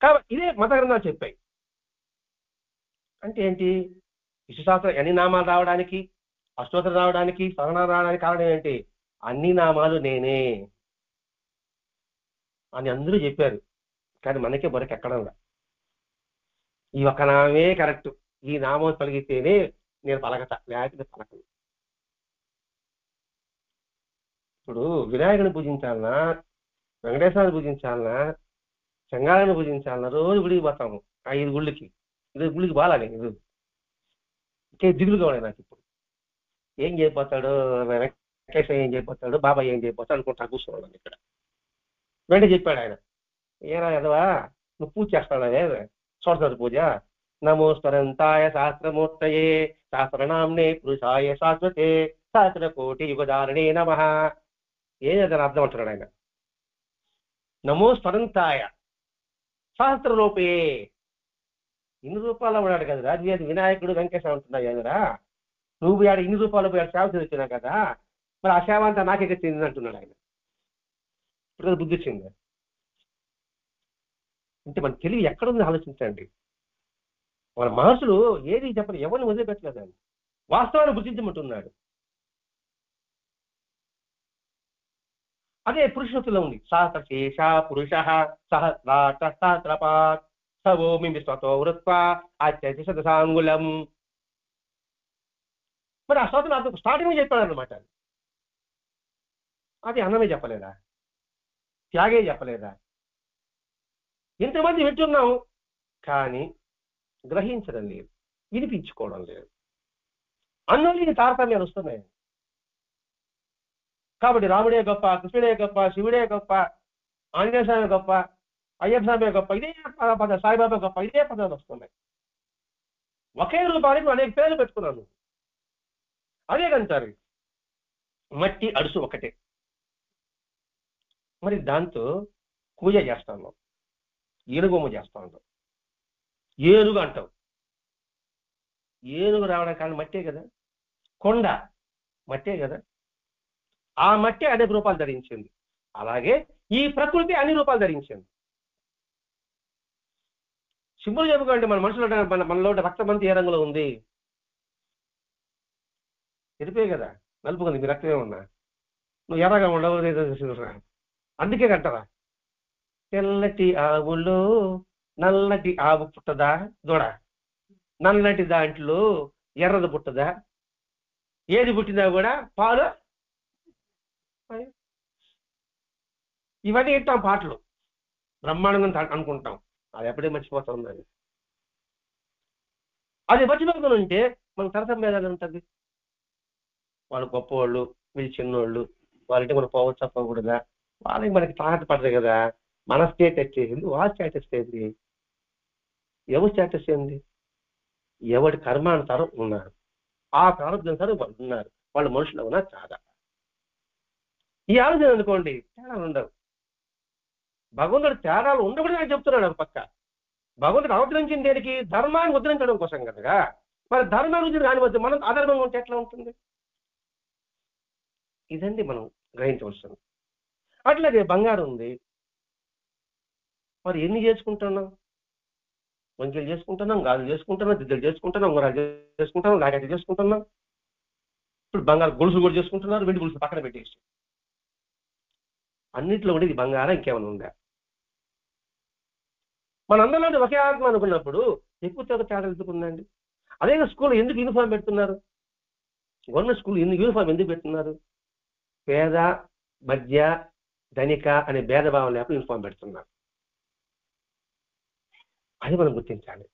కాబట్టి ఇదే మత గ్రంథాలు చెప్పాయి. అంటే ఏంటి? విశ్వశాస్త్రం అన్ని నామాలు రావడానికి, అష్టోత్తరం రావడానికి, సహనాలు రావడానికి కారణం ఏంటి? అన్ని నామాలు నేనే అని అందరూ చెప్పారు. కానీ మనకే బొరకు ఎక్కడంగా ఈ ఒక్క నామే కరెక్ట్, ఈ నామం పలిగితేనే నేను పలకట, లేకపోతే పలకను. ఇప్పుడు వినాయకుడిని పూజించాలన్నా, వెంకటేశ్వరాన్ని పూజించాలన్నా, చెంగాళని పూజించాలన్నా రోజు గుడికి పోతాము. 5 గుళ్ళకి. ఇది గుడికి బాగాలి. ఇది ఇంకే దిగులుగా ఉన్నాయి నాకు. ఇప్పుడు ఏం చేయబోతాడు వెంకటేశ్వర, ఏం చేయబోతాడు బాబాయ్, ఏం చేయబోతాడు అనుకుంటా కూర్చోవాలని. ఇక్కడ వెంట చెప్పాడు ఆయన, ఏరా ఎదవా నువ్వు పూజ చేస్తాడే సరస్వతి పూజ, నమోస్తరంతాయ శాస్త్రమూర్తయే శాస్త్రనామ్నే పురుషాయ శాశ్వతే సహస్రకోటి యుగధారణే నమః. ఏదని అర్థం అంటున్నాడు ఆయన. నమోస్తరంతాయ సహస్ర రూపే, ఇన్ని రూపాల్లో ఉన్నాడు కదా రాజు. అది వినాయకుడు వెంకటేశ్వర అంటున్నాయి కదరా, నువ్వు ఆడ ఇన్ని రూపాయలు పోయి సేవ చేస్తున్నావు కదా, మరి ఆ సేవ అంతా నాకే చెందింది అంటున్నాడు ఆయన. ఇప్పుడు బుద్ధి వచ్చింది అంటే మన తెలివి ఎక్కడుంది ఆలోచించండి. మన మహర్షులు ఏది చెప్పరు, ఎవరిని వదిలిపెట్టలేదండి, వాస్తవాన్ని గుర్తించమంటున్నాడు. అదే పురుషత్తులో ఉంది. సహస్రశేష పురుష సహస్రాట సహస్రపాత్ సవోమి విశ్వతో వృత్వా అత్యశతాంగులం. మరి ఆ స్తోత్రం నాకు స్టార్టింగ్ చెప్పాడు అనమాట. అది అన్నమే చెప్పలేదా? త్యాగే చెప్పలేదా? ఇంతమంది వింటున్నాం కానీ గ్రహించడం లేదు, వినిపించుకోవడం లేదు. అన్నోళ్ళకి తారతమ్యాలు వస్తున్నాయి. కాబట్టి రాముడే గొప్ప, కృష్ణుడే గొప్ప, శివుడే గొప్ప, ఆంజనేయ స్వామి గొప్ప, అయ్యప్ప స్వామి గొప్ప, ఇదే పద, సాయిబాబా గొప్ప, ఇదే పదాలు వస్తున్నాయి. ఒకే రూపానికి అనేక పేర్లు పెట్టుకున్నాను. అదే కంటారు మట్టి అడుసు ఒకటే. మరి దాంతో పూజ చేస్తాను, ఏనుగొమ్మ చేస్తాను, ఏనుగు అంటావు. ఏనుగు రావడం కారణం మట్టే కదా. కొండ మట్టే కదా. ఆ మట్టి అనేక రూపాలు ధరించింది. అలాగే ఈ ప్రకృతి అన్ని రూపాలు ధరించింది. సింపుల్ చెప్పుకోండి, మన మనుషులు మనలో రక్తమంతి ఏ రంగులో ఉంది? తెలిపే కదా. నలుపు కదా, మీ రక్తమే ఉన్నా, నువ్వు ఎర్రగా ఉండవు. అందుకే కంటారా తెల్లటి ఆవులో నల్లటి ఆవు పుట్టదా దూడ, నల్లటి దాంట్లో ఎర్రది పుట్టదా, ఏది పుట్టినా కూడా పాలు. ఇవన్నీ వింటాం పాటలు, బ్రహ్మాండంగా అనుకుంటాం. అది ఎప్పుడే మర్చిపోతాం. అది మర్చిపోకుండా ఉంటే మనకు తరతరం మీద ఉంటుంది. వాళ్ళు గొప్పవాళ్ళు, వీళ్ళు చిన్నోళ్ళు, వాళ్ళంటే మనం పోవచ్చా పోకూడదా, వాళ్ళకి మనకి తాగట పడదు కదా. మన స్టేటస్ చేసింది, వాళ్ళ స్టేటస్ ఏంది, ఎవరి స్టేటస్ ఏంది? ఎవరి కర్మానుసారం ఉన్నారు, ఆ ప్రారంభానుసారం వాళ్ళు ఉన్నారు. వాళ్ళు మనుషులు ఉన్నా చాలా. ఈ ఆలోచన అనుకోండి, తేడాలు ఉండవు. భగవంతుడు తేడాలు ఉండకూడదు అని చెప్తున్నాడు. ఒక పక్క భగవంతుడు అవతరించింది దేనికి? ధర్మాన్ని ఉద్ధరించడం కోసం కనుక. మరి ధర్మాన్ని గురించి రానివద్దు, మనం అధర్మంగా ఉంటే ఎట్లా ఉంటుంది? ఇదండి మనం గ్రహించవలసింది. అట్లాగే బంగారం ఉంది, మరి ఎన్ని చేసుకుంటున్నాం? వంకెలు చేసుకుంటున్నాం, గాజులు చేసుకుంటున్నాం, దిద్దలు చేసుకుంటున్నాం, ఉంగరాలు చేసుకుంటున్నాం, లాకెట్లు చేసుకుంటున్నాం. ఇప్పుడు బంగారు గొలుసులు కూడా చేసుకుంటున్నారు, వెండి గొలుసులు పక్కన పెట్టేసి. అన్నింటిలో కూడా ఇది బంగారం ఇంకేమైనా ఉందా? మనందరిలో ఒకే ఆత్మ అనుకున్నప్పుడు ఎక్కువ తేడా ఎందుకుందండి? అదే స్కూల్ ఎందుకు యూనిఫామ్ పెడుతున్నారు? గవర్నమెంట్ స్కూల్ యూనిఫామ్ ఎందుకు పెడుతున్నారు? పేద, మధ్య, ధనిక అనే భేదభావం లేకుండా యూనిఫామ్ పెడుతున్నారు. అది మనం గుర్తించాలి.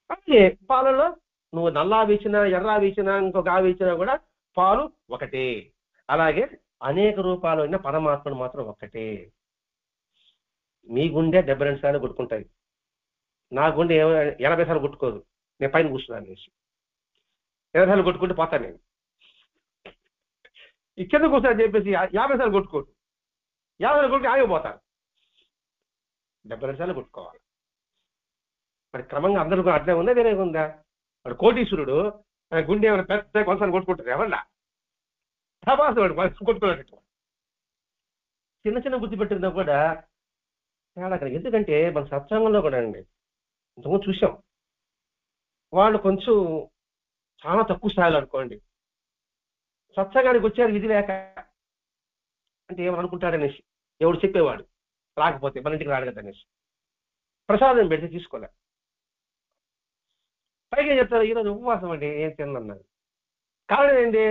అలాగే పాలలో నువ్వు నల్లా వేసినా, ఎర్రా వేసినా, ఇంకొక ఆ వేసినా కూడా పాలు ఒకటే. అలాగే అనేక రూపాలు అయిన పరమాత్మను మాత్రం ఒక్కటే. మీ గుండె 72 సార్లు కొట్టుకుంటాయి, నా గుండె 80 సార్లు కొట్టుకోదు. నేను పైన కూర్చున్నాను అనేసి 20 సార్లు కొట్టుకుంటూ పోతాను. నేను ఈ కింద కూర్చొని చెప్పేసి 50 సార్లు కొట్టుకోడు, 50 సార్లు కొట్టుకుని ఆగిపోతాను. 72 సార్లు కొట్టుకోవాలి. మరి క్రమంగా అందరూ అట్లే ఉందా, వేరే ఉందా? వాడు కోటీశ్వరుడు, గుండె ఏమైనా పెద్ద కొనసాన్ని కొట్టుకుంటారు ఎవరన్నా? ప్రభాస్ వాడు కొట్టుకున్నట్టు. చిన్న చిన్న బుద్ధి పెట్టినా కూడా తేడా. ఎందుకంటే మన సత్సంగంలో కూడా అండి ఇంతకుముందు చూసాం, వాళ్ళు కొంచెం చాలా తక్కువ స్థాయిలో అనుకోండి, సత్సంగానికి వచ్చారు విధి లేక. అంటే ఏమని అనుకుంటాడనేసి ఎవడు చెప్పేవాడు, రాకపోతే మన ఇంటికి రాడు కదా అనేసి ప్రసాదం పెడితే తీసుకోలే. పైగా చెప్తారు ఈరోజు ఉపవాసం అండి, ఏం తిన్నన్నారు. కారణం ఏంటి?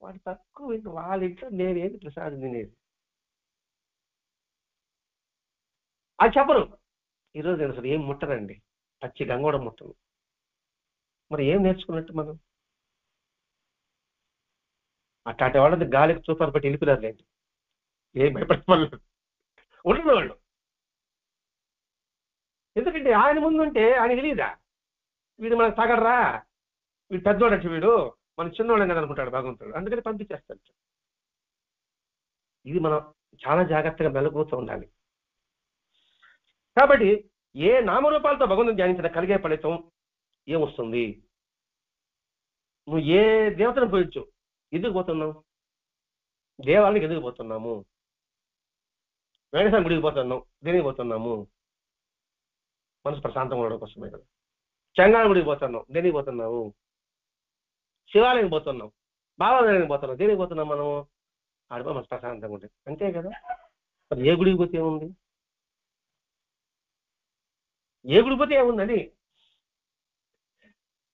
వాడు తక్కువ, వాళ్ళ ఇంట్లో నేనేది ప్రసాదం తినేది అది చెప్పరు. ఈరోజు నేను అసలు ఏం ముట్టనండి, పచ్చి గంగోడ ముట్టను. మరి ఏం నేర్చుకున్నట్టు మనం? అట్లాంటి వాళ్ళని గాలికి చూపాలు బట్టి వెళ్ళిపోయారు లేండి, ఏం భయపడలేదు ఉండదు వాళ్ళు. ఎందుకంటే ఆయన ముందు ఉంటే ఆయన తెలియదా, వీడు మనకు తగడరా, వీడు పెద్దోడచ్చు, వీడు మన చిన్నోళ్ళని కదా అనుకుంటాడు భగవంతుడు. అందుకని పంపించేస్తాడు. ఇది మనం చాలా జాగ్రత్తగా మెలకుతూ ఉండాలి. కాబట్టి ఏ నామరూపాలతో భగవంతుని ధ్యానించిన కలిగే ఫలితం ఏమొస్తుంది? నువ్వు ఏ దేవతను పూజించు, ఎందుకు పోతున్నావు? దేవాలయానికి ఎందుకు పోతున్నాము? వెంకటేశ్వర గుడికి పోతున్నాం, దేనికి పోతున్నాము? మనసు ప్రశాంతంగా ఉండడం కోసమే కదా. చంగాల గుడికి పోతున్నాం, దేనికి పోతున్నాము? శివాలయం పోతున్నాం, బాబాలయానికి పోతున్నాం, దేనికి పోతున్నాం మనము? ఆడిపో మనసు ప్రశాంతంగా ఉంటుంది, అంతే కదా. మరి ఏ గుడికి పోతే ఏముంది? ఏ గుడికి పోతే ఏముందని?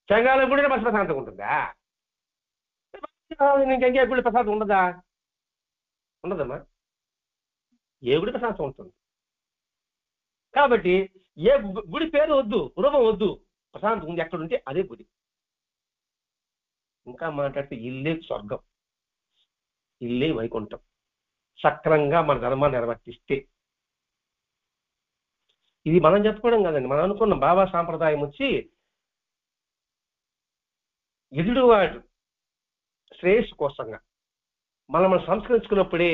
చంగాల గుడి మనసు ప్రశాంతంగా ఉంటుందా? ఇంకే గుడి ప్రశాంతం ఉండదా? ఉండదమ్మా. ఏ గుడి ప్రశాంతం ఉంటుంది? కాబట్టి ఏ గుడి పేరు వద్దు, రూపం వద్దు, ప్రశాంతం ఉంది ఎక్కడుంటే అదే గుడి. ఇంకా మాట్లాడితే ఇల్లే స్వర్గం, ఇల్లే వైకుంఠం. సక్రంగా మన ధర్మాన్ని నిర్వర్తిస్తే. ఇది మనం చెప్పుకోవడం కదండి, మనం అనుకున్నాం బాబా సాంప్రదాయం వచ్చి ఎదుటివాడు శ్రేయస్సు కోసంగా మనం సంస్కరించుకున్నప్పుడే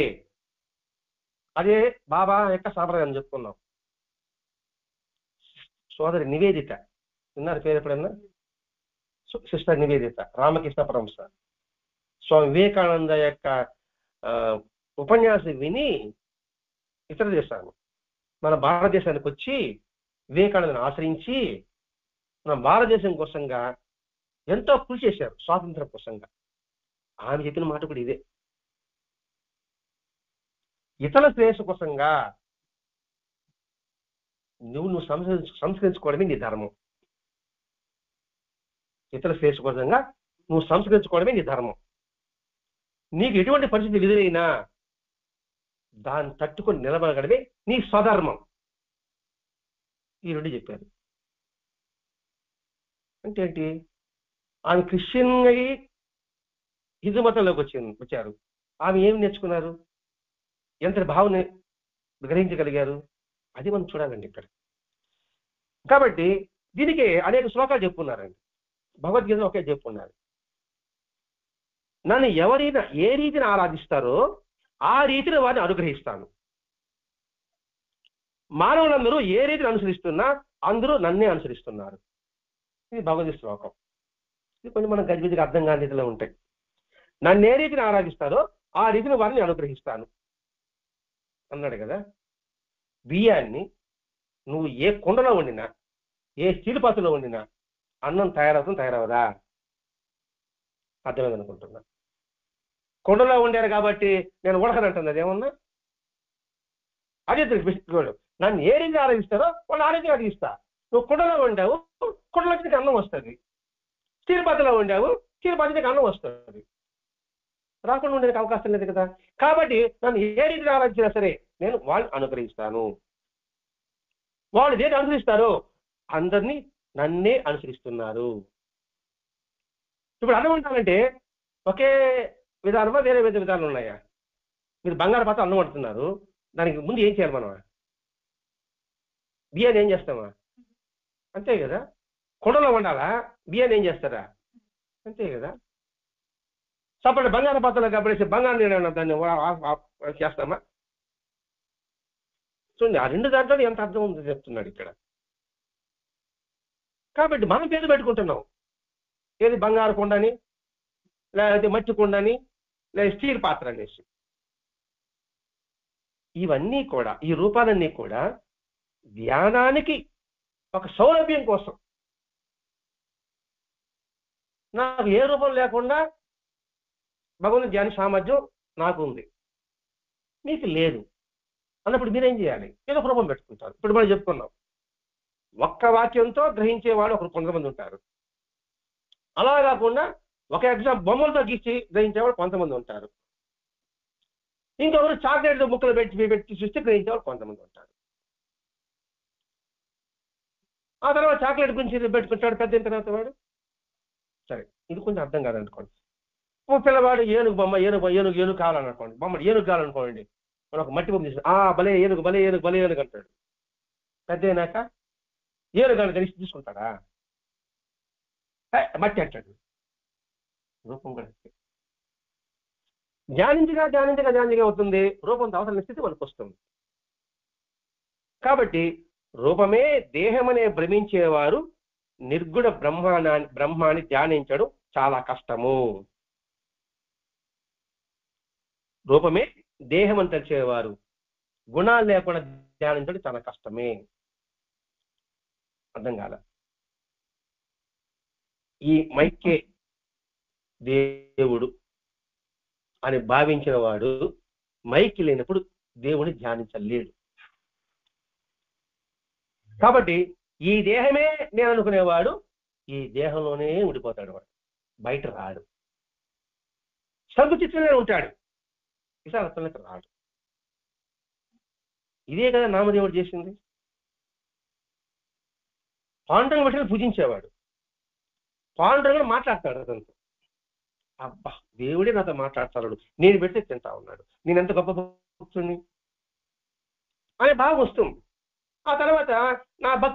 అదే బాబా యొక్క సాంప్రదాయం చెప్పుకున్నాం. సోదరి నివేదిత విన్నారు పేరు ఎప్పుడన్నా? సిస్టర్ నివేదిత, రామకృష్ణ పరమహంస స్వామి వివేకానంద యొక్క ఉపన్యాసం విని ఇతర దేశాలు మన భారతదేశానికి వచ్చి వివేకానందను ఆశ్రయించి మన భారతదేశం కోసంగా ఎంతో కృషి చేశారు, స్వాతంత్రం కోసంగా. ఆమె చెప్పిన మాట కూడా ఇదే, ఇతర శ్రేయస్సు కోసంగా నువ్వు సంస్కరించుకోవడమే నీ ధర్మం. ఇతర శ్రేయస్సు కోసంగా నువ్వు సంస్కరించుకోవడమే నీ ధర్మం. నీకు ఎటువంటి పరిస్థితి ఎదురైనా దాన్ని తట్టుకొని నిలబడగడమే నీ స్వధర్మం. ఈ రెండు చెప్పారు. అంటే ఏంటి? ఆమె క్రిస్టియన్ అయ్యి హిందూ మతంలోకి వచ్చారు. ఆమె ఏమి నేర్చుకున్నారు, ఎంత భావన గ్రహించగలిగారు, అది మనం చూడాలండి ఇక్కడ. కాబట్టి దీనికి అనేక శ్లోకాలు చెప్పుకున్నారండి, భగవద్గీత ఒకే చెప్పుకున్నారు. నన్ను ఎవరైనా ఏ రీతిని ఆరాధిస్తారో ఆ రీతిని వారిని అనుగ్రహిస్తాను. మానవులందరూ ఏ రీతిని అనుసరిస్తున్నా అందరూ నన్నే అనుసరిస్తున్నారు. ఇది భగవద్గీత శ్లోకం. ఇది కొంచెం మనం గజిబిజిగా అర్థం కాని రీతిలో ఉంటాయి. నన్ను ఏ రీతిని ఆరాధిస్తారో ఆ రీతిని వారిని అనుగ్రహిస్తాను అన్నాడు కదా. బియ్యాన్ని నువ్వు ఏ కుండలో వండినా, ఏ స్టీల్ పాత్రలో వండినా అన్నం తయారవదా? అర్థమైంది అనుకుంటున్నా. కుండలో వండారు కాబట్టి నేను ఉడకనంటుంది అదేమన్నా? అదే నన్ను ఏ రీతి ఆరాధిస్తారో వాళ్ళు ఆ రీతిని ఆరాధిస్తా. నువ్వు కుండలో వండావు, కుండలో నీకు అన్నం వస్తుంది. స్టీల్ పాత్రలో వండావు, స్టీల్ పాత్ర నీకు అన్నం వస్తుంది. రాకుండా ఉండడానికి అవకాశం లేదు కదా. కాబట్టి నన్ను ఏ రీతిని ఆరాధించినా సరే నేను వాళ్ళని అనుగ్రహిస్తాను. వాళ్ళు దేని అనుసరిస్తారో అందరినీ నన్నే అనుసరిస్తున్నారు. ఇప్పుడు అన్నం వండాలంటే ఒకే విధానమా, వేరే వేరే విధానాలు ఉన్నాయా? మీరు బంగారు పాత్ర అన్నం వండుతున్నారు, దానికి ముందు ఏం చేయాలి మనం? బియ్యాన్ని ఏం చేస్తామా? అంతే కదా. కుండలో వండాలా, బియ్యాన్ని ఏం చేస్తారా? అంతే కదా. సపరేట్ బంగారు పాత్రలో కాబట్టి బంగారు నీళ్ళు దాన్ని చేస్తామా? చూడండి, ఆ రెండు దాంట్లో ఎంత అర్థం ఉందో చెప్తున్నాడు ఇక్కడ. కాబట్టి మనం పేరు పెట్టుకుంటున్నాం, ఏది బంగారు కుండని, లేకపోతే మట్టి కుండని, లేదా స్టీల్ పాత్ర అనేసి. ఇవన్నీ కూడా, ఈ రూపాలన్నీ కూడా ధ్యానానికి ఒక సౌలభ్యం కోసం. నాకు ఏ రూపం లేకుండా భగవంతుని ధ్యాన సామర్థ్యం నాకు ఉంది, మీకు లేదు అన్నప్పుడు మీరేం చేయాలి? ఏదో ఒక రూపం పెట్టుకుంటారు. ఇప్పుడు మనం చెప్పుకున్నాం, ఒక్క వాక్యంతో గ్రహించేవాడు ఒక కొంతమంది ఉంటారు. అలా కాకుండా ఒక బొమ్మలతో గీసి గ్రహించేవాడు కొంతమంది ఉంటారు. ఇంకొకరు చాక్లెట్ ముక్కలు పెట్టి చూస్తే గ్రహించేవాడు కొంతమంది ఉంటారు. ఆ తర్వాత చాక్లెట్ గురించి పెట్టుకుంటాడు పెద్ద తర్వాత వాడు. సరే, ఇది కొంచెం అర్థం కాదనుకోండి. ఓ పిల్లవాడు ఏనుగు బొమ్మ, ఏనుగు కావాలనుకోండి, బొమ్మ ఏనుగు కావాలనుకోండి, మనం ఒక మట్టి బొమ్మ తీసుకుని భలే ఏనుగు అంటాడు. పెద్ద అయినాక ఏనుగు అని కలిసి తీసుకుంటాడా? మట్టి అంటాడు. రూపం కూడా ధ్యానించగా అవుతుంది, రూపంతో అవసరం స్థితి మనకు వస్తుంది. కాబట్టి రూపమే దేహమనే భ్రమించేవారు నిర్గుణ బ్రహ్మాన్ని ధ్యానించడం చాలా కష్టము. రూపమే దేహం అని తెలిసేవారు గుణాలు లేకుండా ధ్యానించడం చాలా కష్టమే. అర్థం కాల. ఈ మైకే దేవుడు అని భావించిన వాడు మైకి లేనప్పుడు దేవుని ధ్యానించలేడు. కాబట్టి ఈ దేహమే నేను అనుకునేవాడు ఈ దేహంలోనే ఉండిపోతాడు, వాడు బయట రాడు, సంకుచితంగానే ఉంటాడు, విశాలత్వంలోకి రాడు. ఇదే కదా నామదేవుడు చేసింది. పాండురంగ బట్టి పూజించేవాడు, పాండురంగుడు మాట్లాడతాడు అతనితో. అబ్బా, దేవుడే నాతో మాట్లాడతాడు, నేను పెడితే తింటా ఉన్నాడు, నేను ఎంత గొప్ప భక్తుడిని అనే భావం వస్తుంది. ఆ తర్వాత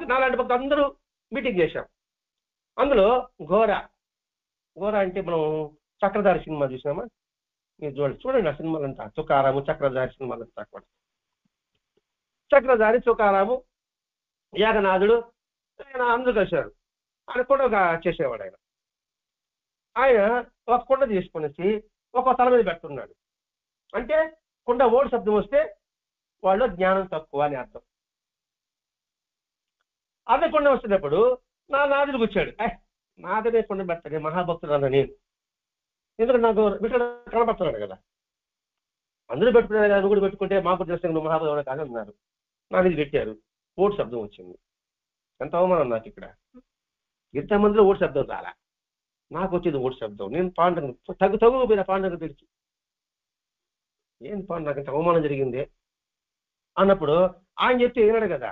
నాలాంటి భక్తులు అందరూ మీటింగ్ చేశాం. అందులో ఘోర అంటే మనం చక్రధారి సినిమా చూసినామా? మీరు చూడండి ఆ సినిమాలంతా, తుకారాము చక్రధారి సినిమాలంతా కూడా. చక్రధారి, తుకారాము, యాగనాథుడు, ఆయన అందరూ కలిశారు. ఆయన కూడా చేసేవాడు. ఆయన ఒక కుండ తీసుకునేసి ఒక తల మీద పెడుతున్నాడు. అంటే కుండ ఓడి శబ్దం వస్తే వాళ్ళు జ్ఞానం తక్కువ అని అర్థం. అదే కుండ వస్తున్నప్పుడు నాదుడికి వచ్చాడు. నాదనే కుండ పెడతాడు, మహాభక్తుడు అన్న నేను. ఎందుకంటే నాకు ఇక్కడ కనపడుతున్నాడు కదా, అందరూ పెట్టుకున్నారు కదా, నువ్వు కూడా పెట్టుకుంటే మాకు తెలిసిన నువ్వు మహాభక్తుడు కాదు అన్నారు. నా మీద పెట్టారు, ఓటు శబ్దం వచ్చింది. ఎంత అవమానం నాకు ఇక్కడ. ఇంతమందిలో ఓటు శబ్దం చాలా, నాకు వచ్చేది ఓటు శబ్దం. నేను పాండను తగు పోయిన పాండను పిలిచి, ఏం పాండు నాకు ఇంత అవమానం జరిగింది అన్నప్పుడు ఆయన చెప్తే వినాడు కదా,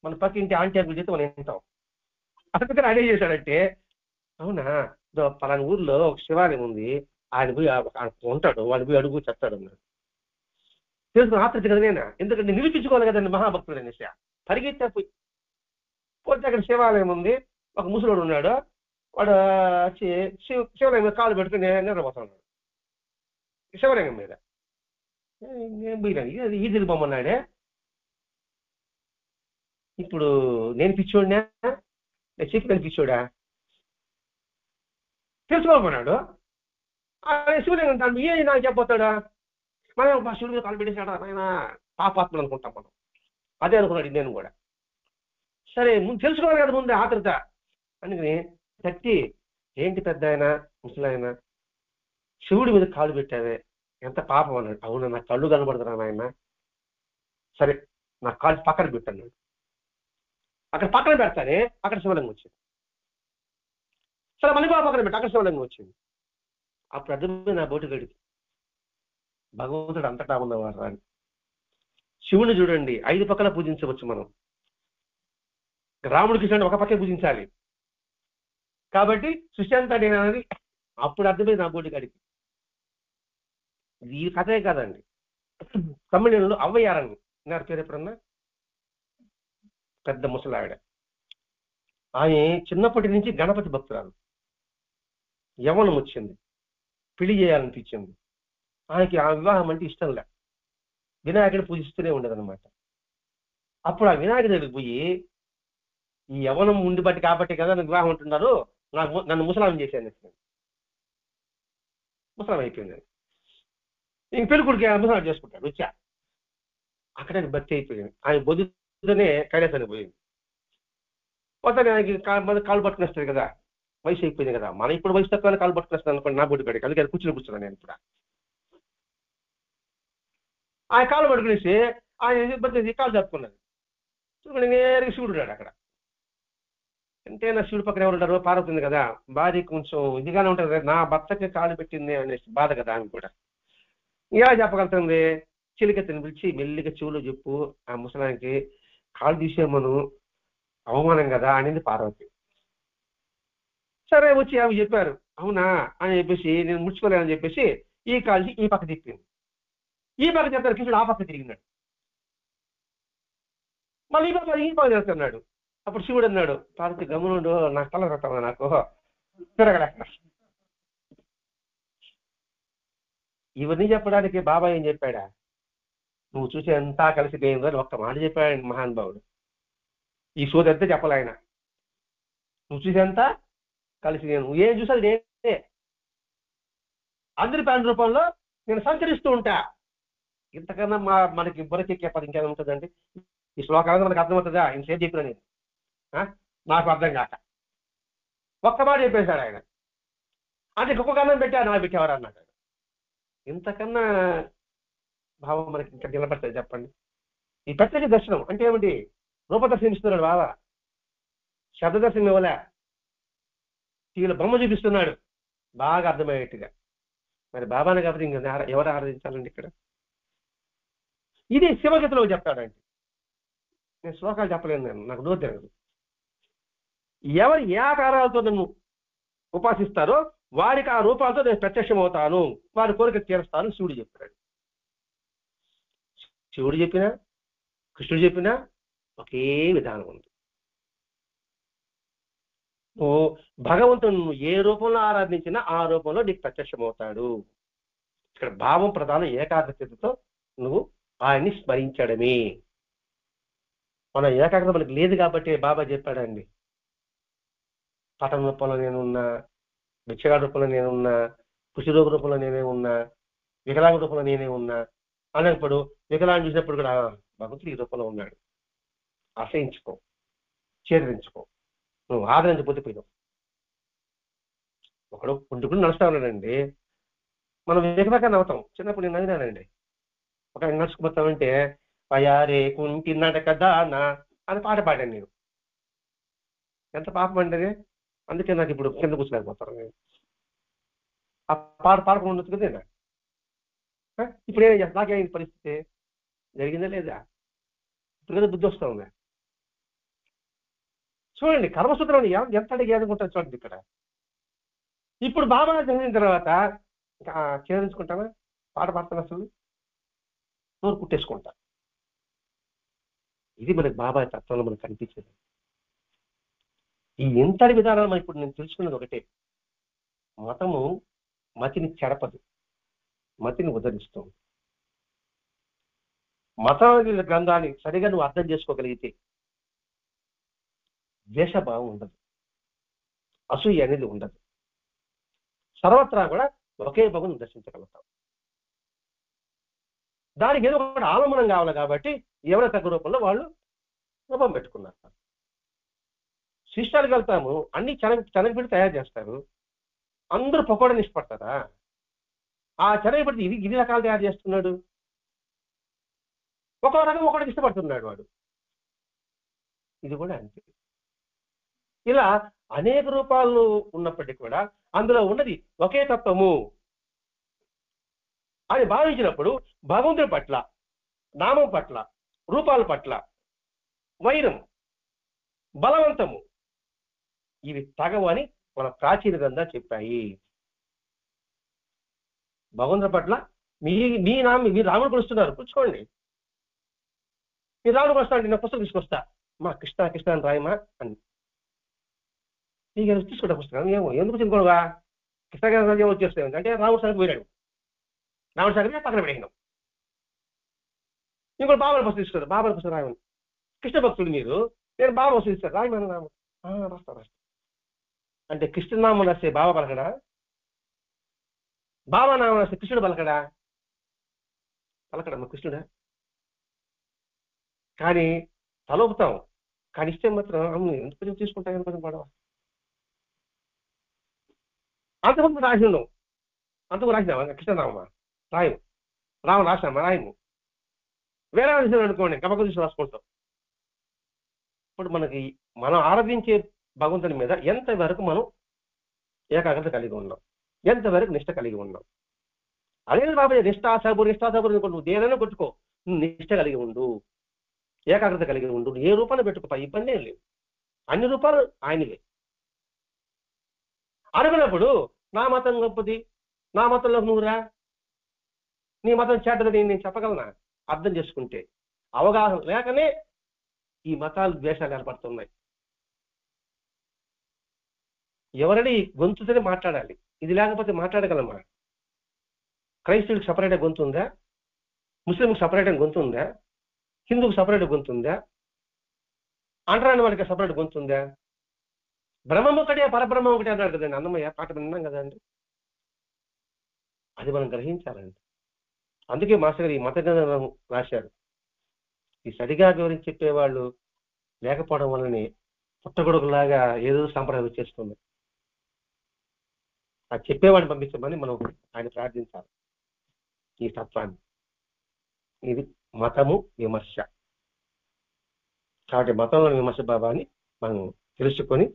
మన పక్కింటి ఆంటీ అంకులు చెప్తే మనం వింటాం. అందుకని ఆయన ఏం చేశాడంటే, అవునా పలానా ఊర్లో ఒక శివాలయం ఉంది, ఆయన పోయి ఉంటాడు, వాళ్ళు పోయి అడుగు చెప్తాడు అన్నాడు. తెలుసుకుని ఆత్రత కదా నేను, ఎందుకంటే నిరూపించుకోవాలి కదండి మహాభక్తుడు అనేసి పరిగెత్తా పోతే అక్కడ శివాలయం ఉంది, ఒక ముసలోడు ఉన్నాడు, వాడు శివలింగం మీద కాలు పెట్టుకుని నిద్రపోతున్నాడు. శివలింగం మీద నేను పోయినాను, ఈ తిరిగిపోమన్నాడే. ఇప్పుడు నేను పిచ్చోడినా, నేను చెప్పి నేను పిచ్చోడా తెలుసుకోమన్నాడు. శివలింగం దాన్ని ఏ నాకు చెప్పొస్తాడా, మనం మా శివుడి మీద కాలు పెట్టేసాడా ఆయన పాపాత్మలు అనుకుంటాం మనం. అదే అనుకున్నాడు నేను కూడా. సరే ముందు తెలుసుకోవాలి కదా ముందే ఆతృత. అందుకని తట్టి, ఏంటి పెద్ద ఆయన ముసలాయన, శివుడి మీద కాలు పెట్టావే ఎంత పాపం అన్నాడు. అవునా, నా కళ్ళు కనబడుతున్నాను ఆయన. సరే నా కాలు పక్కన పెట్టన్నాడు. అక్కడ పక్కన పెడతానే అక్కడ శివలింగం వచ్చింది. సరే మళ్ళీ పక్కన పెట్టి అక్కడ శివలింగం వచ్చింది. అప్పుడు అర్థమే నా బోటు గడికి భగవంతుడు అంతటా ఉన్నవారు అని. శివుని చూడండి 5 పక్కల పూజించవచ్చు మనం. రాముడికి చూడండి ఒక పక్కే పూజించాలి. కాబట్టి సృష్టి అంతా నేనన్నది అప్పుడు అర్థమైంది నా బోటు గడికి. ఈ కథే కాదండి, తమిళంలో అవ్వయారని నా పేరు ఎప్పుడన్నా, పెద్ద ముసలావిడ. ఆయన చిన్నప్పటి నుంచి గణపతి భక్తురాలు. యవ్వనం వచ్చింది, పెళ్లి చేయాలనిపించింది. ఆయనకి ఆ వివాహం అంటే ఇష్టం లే, వినాయకుడిని పూజిస్తూనే ఉండదన్నమాట. అప్పుడు ఆ వినాయకుడి దగ్గరికి పోయి, ఈ యవ్వనం ఉండి బట్టి కాబట్టి కదా నాకు వివాహం ఉంటున్నారు, నన్ను ముసలాం చేశాను. ముసలాం అయిపోయింది. ఇంక పెళ్లి కొడుకు ముసలాం చేసుకుంటాడు. వచ్చా అక్కడ భక్తి అయిపోయింది. ఆయన బొద్దుతోనే కైలాసానికి పోయింది. పోతే ఆయనకి కాలు పట్టుకునేస్తుంది కదా, వయసు అయిపోయింది కదా. మనం ఇప్పుడు వయసు తక్కువ కాలు పట్టుకునేస్తాను అనుకోండి నా బొడ్డు కడికి. అందుకే కూర్చున్నాను నేను ఇప్పుడు. ఆయన కాలు పట్టుకునేసి ఆయన కాలు జరుపుకున్నది. చూడండి నేరుగా శివుడు ఉన్నాడు అక్కడ. అంటే నా శివుడు పక్కన ఎవరు ఉంటారు, పార్వతి ఉంది కదా, భార్య కొంచెం ఇదిగానే ఉంటుంది కదా, నా భర్తకి కాలు పెట్టింది అనేసి బాధ కదా ఆమె కూడా. ఎలా చెప్పగలుగుతుంది, చిలికెత్తని పిలిచి మెల్లిగా చెవులో చెప్పు, ఆ ముసలానికి కాలు తీసేమను, అవమానం కదా అనేది పార్వతి. సరే వచ్చి అవి చెప్పారు. అవునా అని చెప్పేసి నేను ముడుచుకోలేనని చెప్పేసి ఈ కాల్చి ఈ పక్క తిప్పింది. ఈ పక్క చెప్తారు కృష్ణుడు ఆ పక్క తిరిగినాడు. మళ్ళీ ఈ పక్క చేస్తున్నాడు. అప్పుడు శివుడు అన్నాడు, పార్వతి గమనుడు, నాకు తల రొట్టమా, నాకు తిరగలే. ఇవన్నీ చెప్పడానికి బాబా ఏం చెప్పాడా, నువ్వు చూసి అంతా కలిసిపోయిందో అని ఒక్క మాట చెప్పాడు మహానుభావుడు. ఈ సోది అంతా చెప్పలే ఆయన. నువ్వు చూసేంతా కలిసి నువ్వు ఏం చూసావు నేనే, అందరి ప్యాన్ రూపంలో నేను సంచరిస్తూ ఉంటా. ఇంతకన్నా మనకి బురకెక్కే పది ఇంకేమైనా ఉంటుందండి? ఈ శ్లోకాలను మనకు అర్థమవుతుందా? ఇంకేం చెప్పినా నేను నాకు అర్థం కాక ఒక్క మాట చెప్పేశాడు ఆయన. అంటే ఒక్కొక్క అన్నం పెట్టా నాకు పెట్టేవారు అన్నాడు. ఇంతకన్నా భావం మనకి ఇంకా నిలబడుతుంది చెప్పండి. ఈ ప్రత్యేక దర్శనం అంటే ఏమిటి? రూపదర్శనం ఇస్తున్నాడు బాబా, శబ్దదర్శనం ఇవ్వలే. టీవీలో బొమ్మ చూపిస్తున్నాడు బాగా అర్థమయ్యేట్టుగా. మరి బాబానే కాబట్టి ఇంకా ఎవరు ఆరాధించాలండి ఇక్కడ? ఇది శివగతిలో చెప్తాడండి. నేను శ్లోకాలు చెప్పలేను, నేను నాకు నోరు తిరగదు. ఎవరు ఏ ఆకారాలతో నన్ను ఉపాసిస్తారో వారికి ఆ రూపాలతో నేను ప్రత్యక్షం అవుతాను, వారి కోరిక తీరుస్తాను శివుడు చెప్పాడు. శివుడు చెప్పినా, కృష్ణుడు చెప్పినా, ఒకే విధానం ఉంది. నువ్వు భగవంతుని నువ్వు ఏ రూపంలో ఆరాధించినా ఆ రూపంలో నీకు ప్రత్యక్షమవుతాడు. ఇక్కడ భావం ప్రధానం ఏకాగ్రతతో నువ్వు ఆయన్ని స్మరించడమే. మన ఏకాగ్రత మనకి లేదు కాబట్టి బాబా చెప్పాడండి, పటం రూపంలో నేనున్నా, భిక్షగాడి రూపంలో నేనున్నా, కుషిరోగ రూపంలో నేనే ఉన్నా, వికలాంగ రూపంలో నేనే ఉన్నా అన్నప్పుడు వికలాంగ చూసినప్పుడు కూడా భగవంతుడు ఈ రూపంలో ఉన్నాడు. ఆశ్రయించుకో, చేరించుకో. నువ్వు ఆదరించకపోతే పోయినావు. ఒకడు పుండుకుని నడుస్తా ఉన్నాడండి, మనం వికలాంగా నవ్వుతాం. చిన్నప్పుడు నేను నవ్వినానండి. ఒక నడుచుకుపోతామంటే పయారే కుంటిన్నాడు కదా నా అని పాట పాడాను నేను. ఎంత పాపం అంటే అందుకే నాకు ఇప్పుడు కింద కూర్చోలేకపోతాను నేను. ఆ పాట పాడకుండా ఉండొచ్చు కదా. ఇప్పుడు ఏం చేస్తా, నాకేమైంది పరిస్థితి, జరిగిందా లేదా? ఇప్పుడు కదా బుద్ధి వస్తా ఉంది. చూడండి కర్మసూత్రం ఎంత అడిగి అనుకుంటారు చూడండి ఇక్కడ. ఇప్పుడు బాబా జరిగిన తర్వాత ఇంకా చేయించుకుంటానా, పాట పాడతాను, అసలు నోరు కుట్టేసుకుంటా. ఇది మనకి బాబా తత్వంలో మనకు కనిపించేది. ఈ ఎంతటి విధానాలు మనం ఇప్పుడు నేను తెలుసుకున్నది ఒకటే, మతము మతిని చెడపదు, మతిని ఉద్ధరిస్తుంది. మత గ్రంథాన్ని సరిగా నువ్వు అర్థం చేసుకోగలిగితే ద్వేషభావం ఉండదు, అసూయ అనేది ఉండదు. సర్వత్రా కూడా ఒకే భగవంతుని దర్శించగలుగుతాం. దానికి ఏదో ఒకటి ఆలంబనం కావాలి కాబట్టి ఎవరో తగ్గ రూపంలో వాళ్ళు రూపం పెట్టుకున్నారు. శిష్టాలకు వెళ్తాము, అన్ని శనగపిండి తయారు చేస్తారు, అందరూ పకోడని ఇష్టపడతారా? ఆ శనగపిండి ఇది రకాలు తయారు చేస్తున్నాడు, ఒక్కో రకం ఒకటికి ఇష్టపడుతున్నాడు వాడు. ఇది కూడా అంతే. ఇలా అనేక రూపాలు ఉన్నప్పటికీ కూడా అందులో ఉన్నది ఒకే తత్వము అని భావించినప్పుడు భగవంతుడి పట్ల, నామం పట్ల, రూపాల పట్ల వైరం, బలవంతము ఇవి తగవు అని మన ప్రాచీన గ్రంథాలు చెప్పాయి. భగవంతుడి పట్ల మీరు రాముడు కొలుస్తున్నారు, కూర్చోండి. మీరు రాముడు కొలుస్తా అంటే నేను పుస్తకం తీసుకొస్తా, మా కృష్ణ కృష్ణ అని రాయమా అని. నీకు తీసుకుంటా పుస్తకం, ఏమో ఎందుకు తినుకోవా, కృష్ణ గారు వచ్చేస్తాయి అంటే రాముడు సాగర్ పోయినాడు, రాముడు సాగర్ పక్కన పెట్టినాం. ఇంకోటి బాబాల పుస్తకం తీసుకుంటారు, బాబాల పుస్తకం రాయమని. కృష్ణ భక్తుడు మీరు, నేను బాబా పుస్తకం ఇస్తాను రాయమని. రాము రాస్తా అంటే కృష్ణనామం రాస్తే బాబా పలకడా, బాబా నామం రాస్తే కృష్ణుడు పలకడా? పలకడమ్మా కృష్ణుడా. కానీ తలొపుతాం, కానీ ఇస్తే మాత్రం ఎంత కొంచెం తీసుకుంటాను కొంచెం పడవ. అంతకుముందు రాసి ఉండవు, అంతకు రాసినావా కృష్ణనామా? రాయము. రాము రాసినామా? రాయము. వేరే విషయం అనుకోండి, కపక చూసి రాసుకుంటాం. ఇప్పుడు మనకి మనం ఆరాధించే భగవంతుని మీద ఎంతవరకు మనం ఏకాగ్రత కలిగి ఉన్నాం, ఎంతవరకు నిష్ట కలిగి ఉన్నాం. అదే బాబా నిష్ఠాసబురు నువ్వు దేనైనా కొట్టుకో, నువ్వు నిష్ట కలిగి ఉండు, ఏకాగ్రత కలిగి ఉండు. ఏ రూపాన్ని పెట్టుకోపా, ఇబ్బంది ఏం లేదు, అన్ని రూపాలు ఆయనవే. అనుకున్నప్పుడు నా మతం గొప్పది, నా మతంలోకి నువ్వు రా, నీ మతం చేతది నేను చెప్పగలనా? అర్థం చేసుకుంటే. అవగాహన లేకనే ఈ మతాలు ద్వేషాలు ఏర్పడుతున్నాయి. ఎవరని గొంతుతోనే మాట్లాడాలి, ఇది లేకపోతే మాట్లాడగలమా? క్రైస్తవుడికి సపరేట్ గొంతు ఉందా? ముస్లింకి సపరేట్ గొంతు ఉందా? హిందూకి సపరేట్ గొంతు ఉందా? అంటరాని వాడికి సపరేట్ గొంతు ఉందా? బ్రహ్మం ఒకటే, పరబ్రహ్మం ఒకటే అన్నాడు కదండి అన్నమయ్య, పాట విన్నాం కదండి. అది మనం గ్రహించాలండి. అందుకే మాస్టర్ గారు ఈ మత గ్రంథం రాశారు. ఈ సరిగా వివరించి చెప్పేవాళ్ళు లేకపోవడం వల్లనే పుట్టగొడుగులాగా ఏదో సంప్రదాయం వచ్చేస్తుంది. అది చెప్పేవాడిని పంపించమని మనం ఆయన ప్రార్థించాలి. ఈ తత్వాన్ని, ఇది మతము విమర్శ. కాబట్టి మతంలో విమర్శ భావాన్ని మనం తెలుసుకొని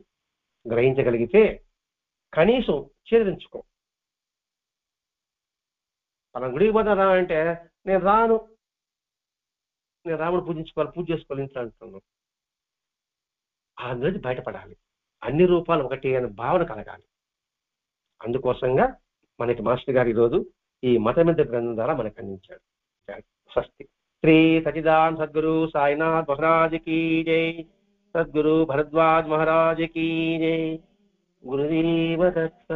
గ్రహించగలిగితే కనీసం ఛేదించుకో. మనం గుడికి పోతారా అంటే నేను రాను, నేను రాముడు పూజించుకోవాలి, పూజ చేసుకోవాలి ఇంట్లో అంటున్నాను. అందులో బయటపడాలి, అన్ని రూపాలు ఒకటి అనే భావన కలగాలి. అందుకోసంగా మనకి మాస్టర్ గారు ఈరోజు ఈ మతమిద్ద గ్రంథం ద్వారా మనకు అందించాడు. స్వస్తి. శ్రీ సచిదాన్ సద్గురు సాయినాథ్ మహారాజ్ की जय, सद्गुरु भरद्वाज महाराज की जय, गुरुदेव दत्त।